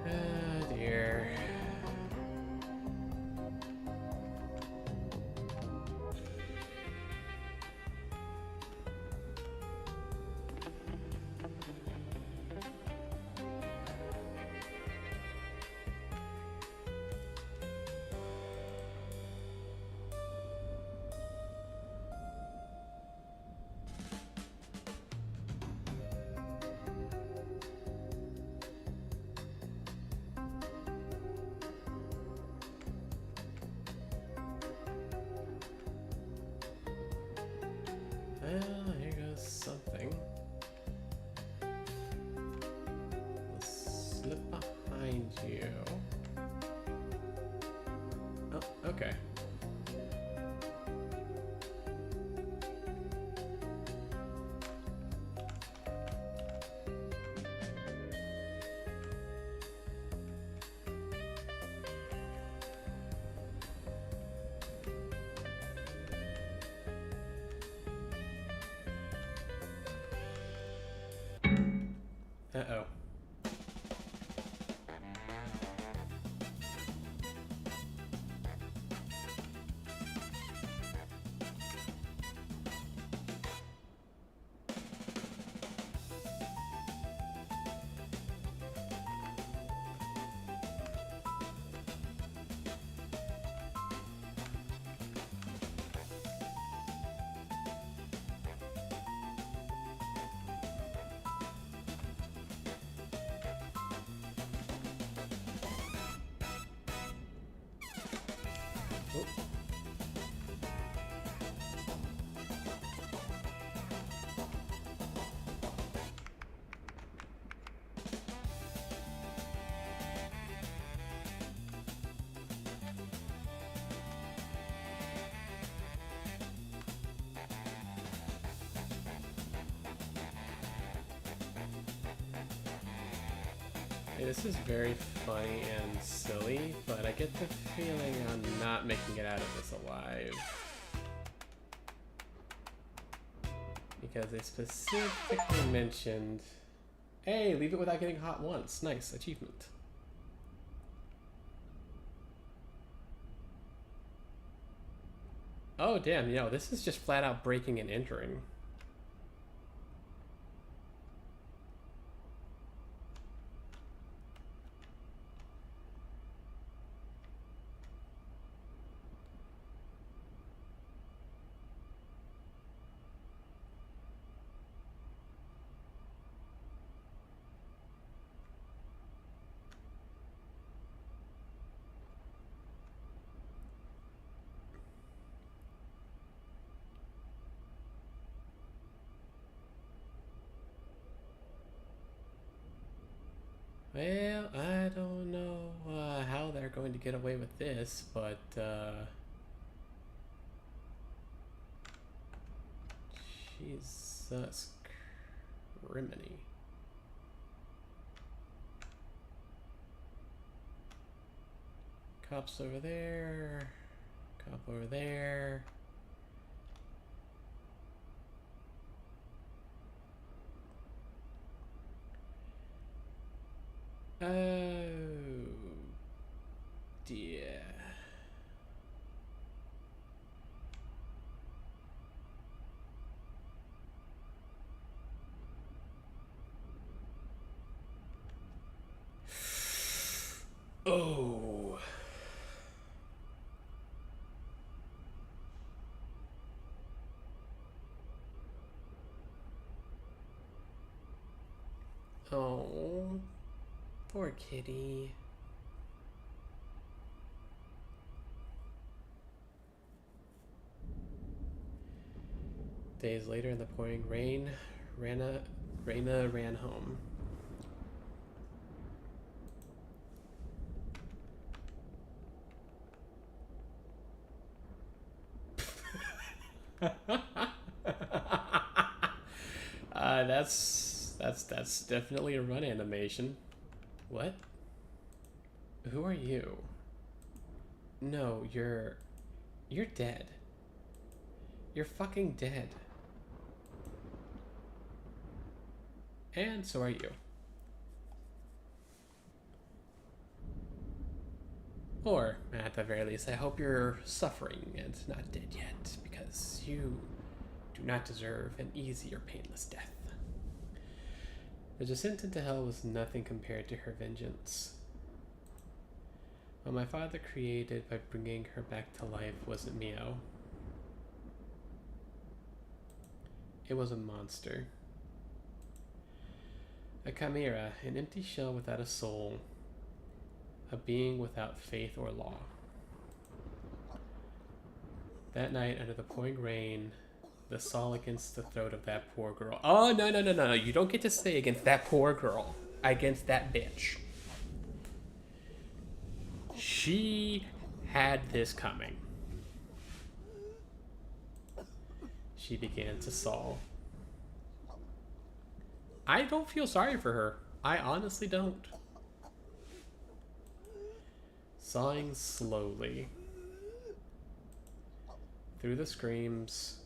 Ah, dear. Well, here goes something. We'll slip behind you. Oh, okay. Uh-oh. Oh. Hey, this is very funny and silly, but I get the feeling I'm not making it out of this alive. Because they specifically mentioned, hey, leave it without getting hot once. Nice, achievement. Oh damn, yo, this is just flat out breaking and entering. Well, I don't know how they're going to get away with this, but Jesus criminy. Cops over there, cop over there. Oh dear. Oh, poor kitty. Days later in the pouring rain, Raina ran home. That's definitely a run animation. What? Who are you? No, you're dead. You're fucking dead. And so are you. Or, at the very least, I hope you're suffering and not dead yet, because you do not deserve an easy or painless death. The descent into hell was nothing compared to her vengeance. What my father created by bringing her back to life wasn't Meow. It was a monster. A chimera, an empty shell without a soul. A being without faith or law. That night, under the pouring rain, the saw against the throat of that poor girl. Oh, no. You don't get to say against that poor girl. Against that bitch. She had this coming. She began to saw. I don't feel sorry for her. I honestly don't. Sawing slowly. Through the screams.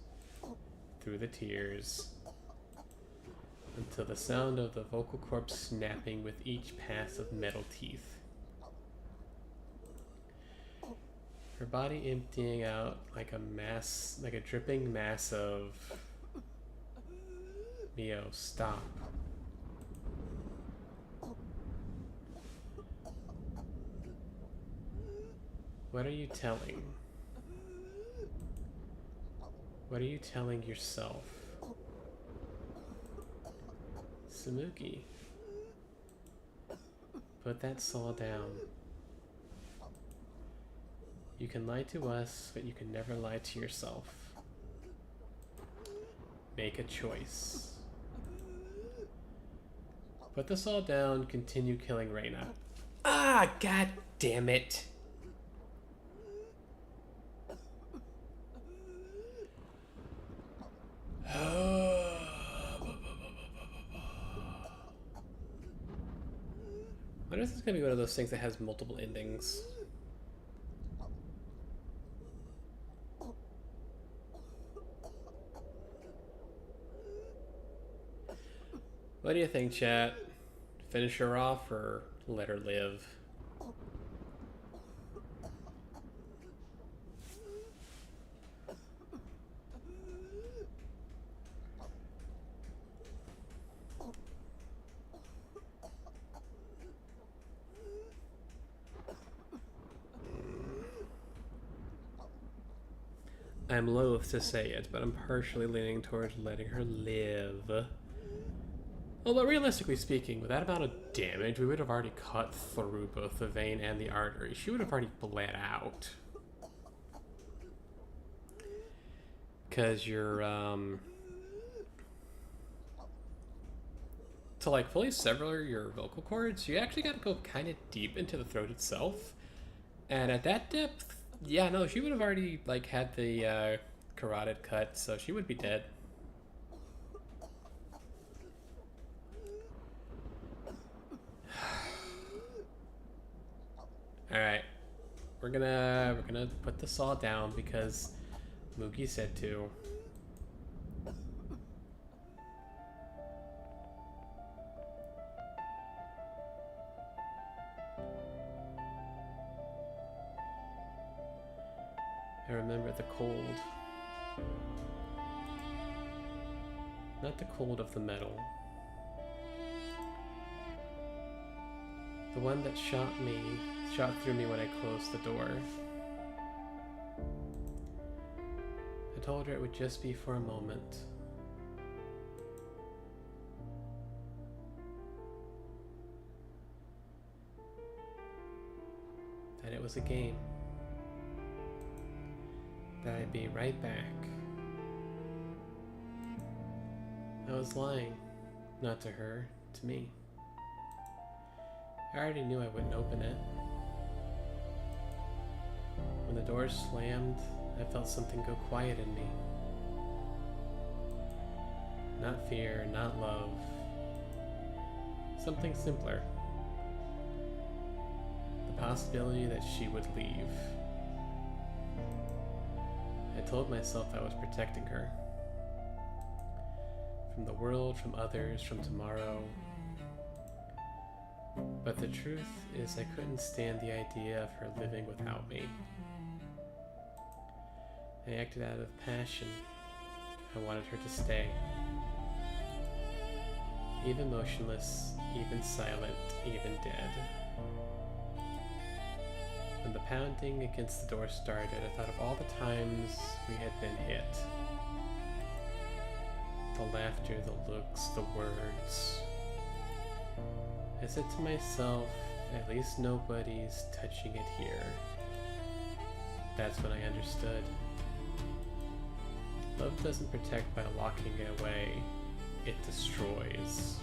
Through the tears. Until the sound of the vocal cords snapping with each pass of metal teeth. Her body emptying out like a mass, like a dripping mass of... Mio, stop. What are you telling? What are you telling yourself? Samuki, put that saw down. You can lie to us, but you can never lie to yourself. Make a choice. Put the saw down, continue killing Reina. Ah, god damn it. I wonder if this is gonna be one of those things that has multiple endings. What do you think, chat? Finish her off or let her live? I'm loath to say it, but I'm partially leaning towards letting her live. Although realistically speaking, with that amount of damage, we would have already cut through both the vein and the artery. She would have already bled out. Because you're, to like fully sever your vocal cords, you actually gotta go kind of deep into the throat itself. And at that depth, yeah, no, she would have already like had the carotid cut, so she would be dead. All right, we're gonna put the saw down because Moogie said to. I remember the cold. Not the cold of the metal. The one that shot through me when I closed the door. I told her it would just be for a moment. was a game. That I'd be right back. I was lying. Not to her, to me. I already knew I wouldn't open it. When the door slammed, I felt something go quiet in me. Not fear, not love. Something simpler. The possibility that she would leave. I told myself I was protecting her. From the world, from others, from tomorrow. But the truth is I couldn't stand the idea of her living without me. I acted out of passion. I wanted her to stay. Even motionless, even silent, even dead. When the pounding against the door started, I thought of all the times we had been hit. The laughter, the looks, the words. I said to myself, at least nobody's touching it here. That's when I understood. Love doesn't protect by locking it away, it destroys.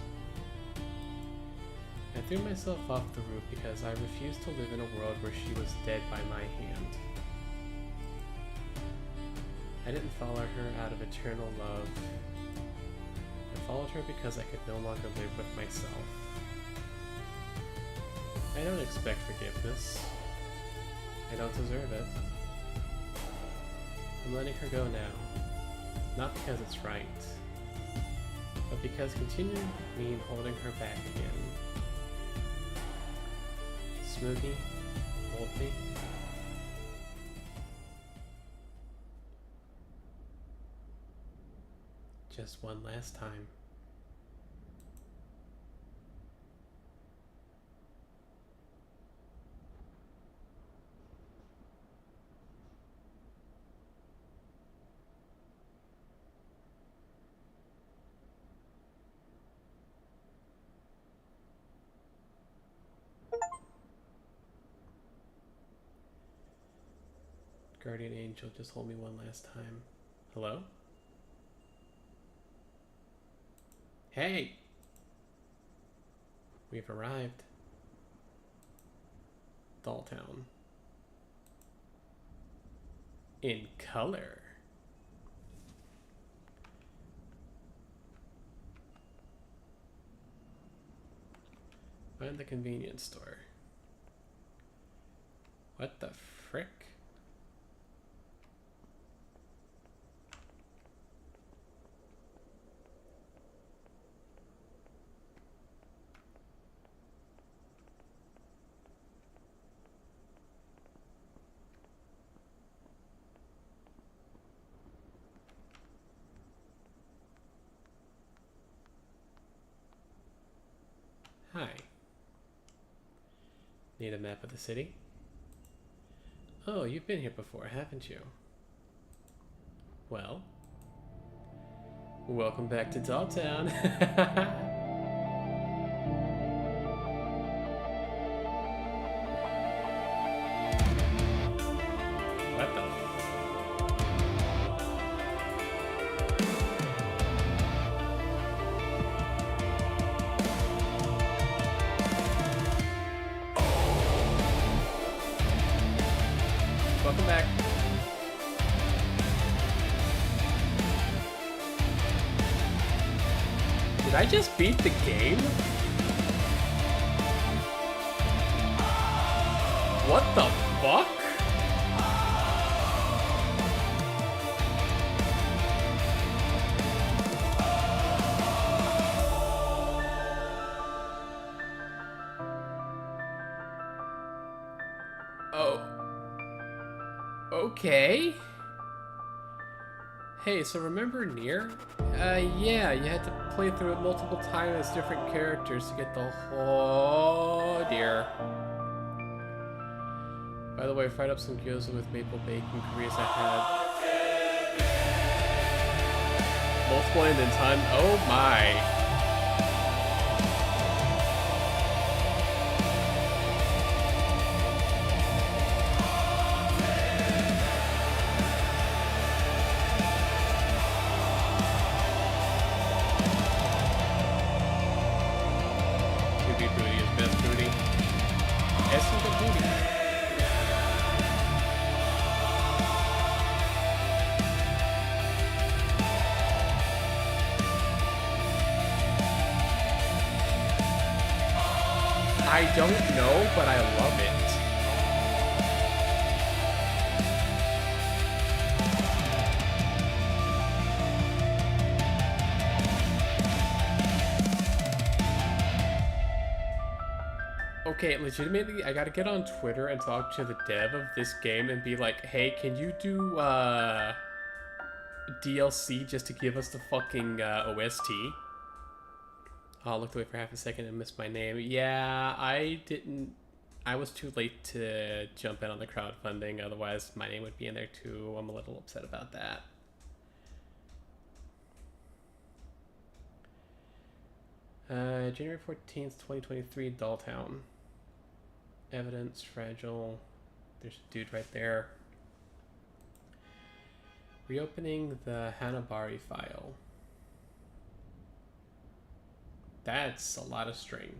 I threw myself off the roof because I refused to live in a world where she was dead by my hand. I didn't follow her out of eternal love. I followed her because I could no longer live with myself. I don't expect forgiveness. I don't deserve it. I'm letting her go now. Not because it's right, but because continuing would mean holding her back again. Smoothie, hold me. Just one last time. Guardian Angel, just hold me one last time. Hello? Hey! We've arrived. Dolltown. In color. Find the convenience store. What the frick? Hi. Need a map of the city? Oh, you've been here before, haven't you? Well, welcome back to Dolltown. What the? Welcome back. Did I just beat the game? What the fuck? Oh. Okay. Hey, so remember Nier? Yeah, you had to play through it multiple times as different characters to get the whole... Oh, dear. By the way, I fried up some gyoza with maple bacon curries I had. Multiple and in time. Oh my. booty. I don't know, but I love it. Okay, legitimately, I gotta get on Twitter and talk to the dev of this game and be like, hey, can you do, DLC just to give us the fucking, OST? Oh, I looked away for half a second and missed my name. Yeah, I was too late to jump in on the crowdfunding, otherwise my name would be in there too. I'm a little upset about that. January 14th, 2023, Dolltown. Evidence, fragile. There's a dude right there. Reopening the Hanabari file. That's a lot of string.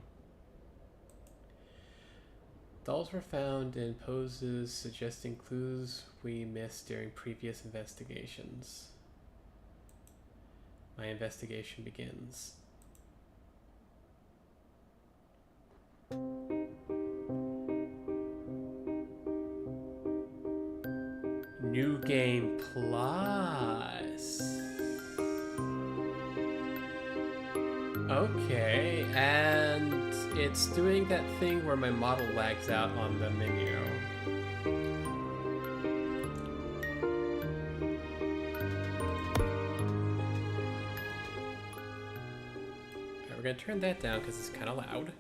Dolls were found in poses suggesting clues we missed during previous investigations. My investigation begins. New Game Plus. Okay, and it's doing that thing where my model lags out on the menu. Alright, we're gonna turn that down because it's kind of loud.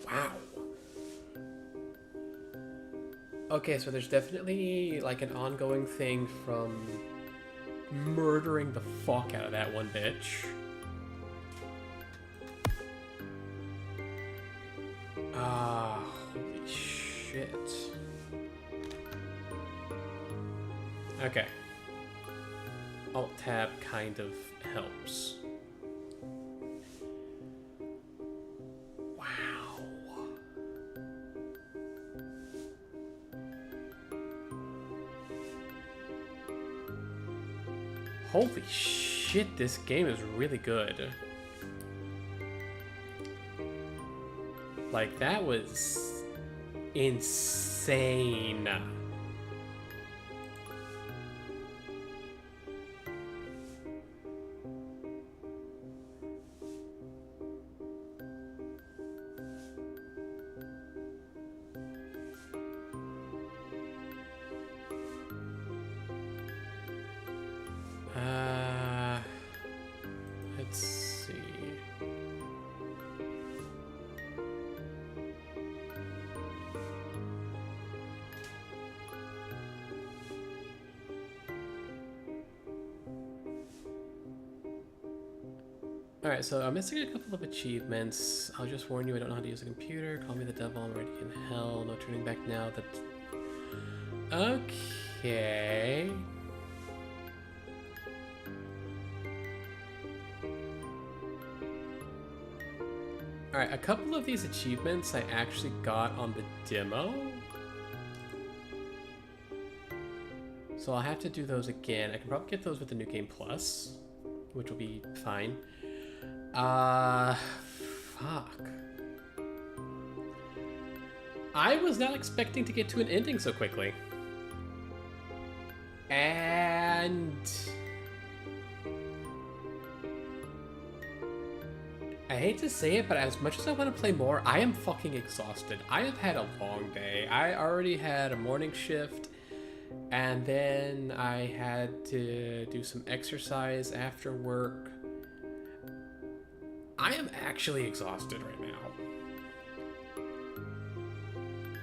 Wow. Okay, so there's definitely like an ongoing thing from murdering the fuck out of that one bitch. Ah, holy shit. Okay. Alt-tab kind of helps. Holy shit, this game is really good. Like, that was insane. Let's see. Alright, so I'm missing a couple of achievements. I'll just warn you, I don't know how to use a computer. Call me the devil, I'm already in hell. No turning back now. Okay. Alright, a couple of these achievements I actually got on the demo. So I'll have to do those again. I can probably get those with the New Game Plus, which will be fine. Fuck. I was not expecting to get to an ending so quickly. And I hate to say it, but as much as I want to play more, I am fucking exhausted. I have had a long day. I already had a morning shift, and then I had to do some exercise after work. I am actually exhausted right now.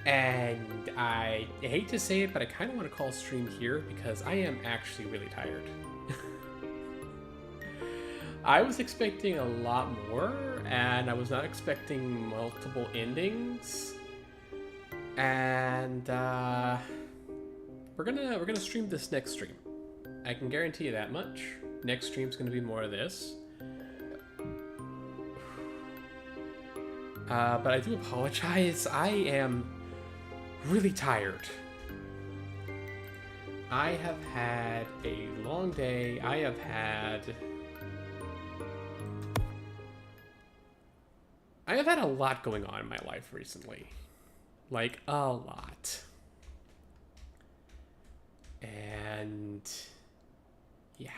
And I hate to say it, but I kind of want to call stream here because I am actually really tired. I was expecting a lot more, and I was not expecting multiple endings. And we're gonna stream this next stream. I can guarantee you that much. Next stream's gonna be more of this. But I do apologize. I am really tired. I have had a long day. I have had a lot going on in my life recently. Like, a lot. And yeah,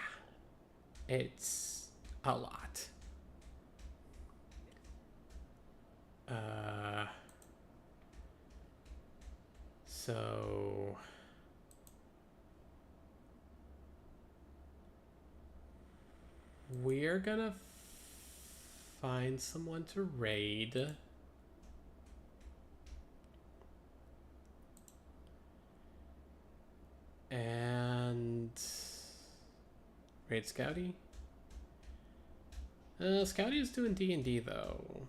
it's a lot. So we're gonna find someone to raid. And raid Scouty? Scouty is doing D&D though.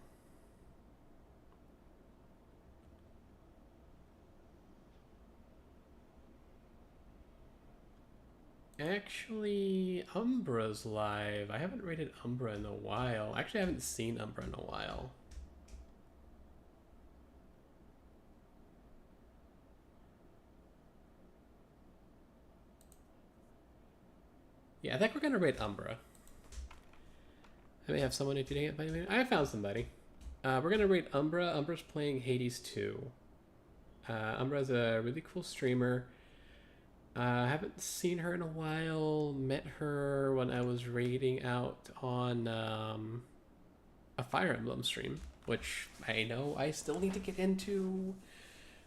Actually, Umbra's live. I haven't raided Umbra in a while. Actually, I haven't seen Umbra in a while. Yeah, I think we're gonna raid Umbra. I may have someone if you didn't get by. I found somebody. We're gonna raid Umbra. Umbra's playing Hades 2. Umbra's a really cool streamer. I haven't seen her in a while. Met her when I was raiding out on a Fire Emblem stream, which I know I still need to get into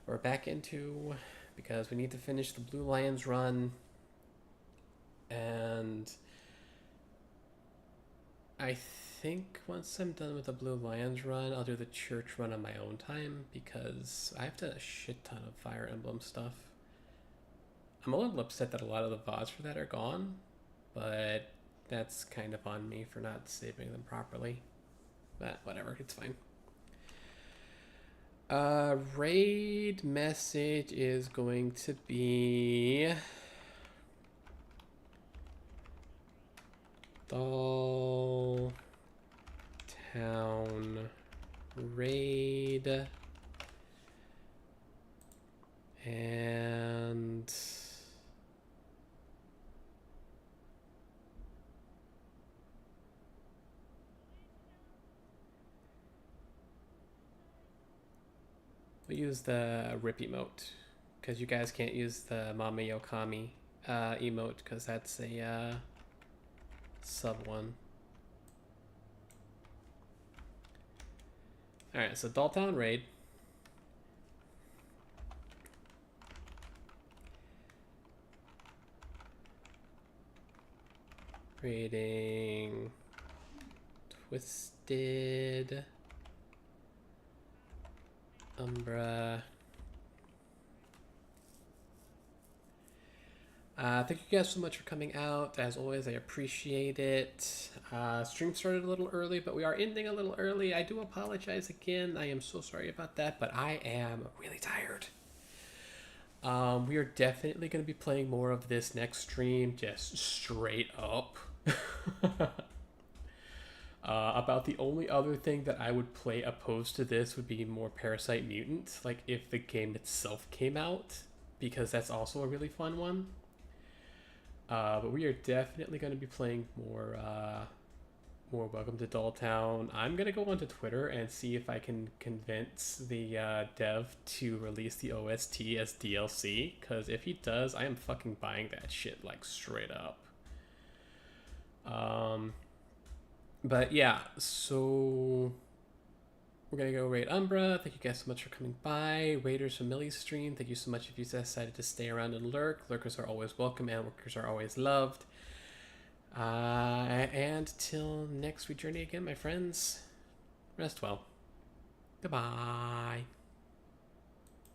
or back into because we need to finish the Blue Lions run. And I think once I'm done with the Blue Lions run, I'll do the church run on my own time because I have done a shit ton of Fire Emblem stuff. I'm a little upset that a lot of the VODs for that are gone, but that's kind of on me for not saving them properly. But whatever, it's fine. Raid message is going to be Dolltown raid, and we'll use the rip emote because you guys can't use the Mama Yokami emote because that's a sub one. Alright, so Dolltown raid. Raiding Twisted Umbra. Thank you guys so much for coming out. As always, I appreciate it. Stream started a little early, but we are ending a little early. I do apologize again. I am so sorry about that, but I am really tired. We are definitely going to be playing more of this next stream, just straight up. About the only other thing that I would play opposed to this would be more Parasite Mutant, like if the game itself came out, because that's also a really fun one. But we are definitely going to be playing more Welcome to Dolltown. I'm going to go onto Twitter and see if I can convince the dev to release the OST as DLC, because if he does, I am fucking buying that shit, like, straight up. But yeah, so we're going to go raid Umbra. Thank you guys so much for coming by. Raiders from Millie's stream, thank you so much if you decided to stay around and lurk. Lurkers are always welcome and workers are always loved. And till next we journey again, my friends, rest well. Goodbye.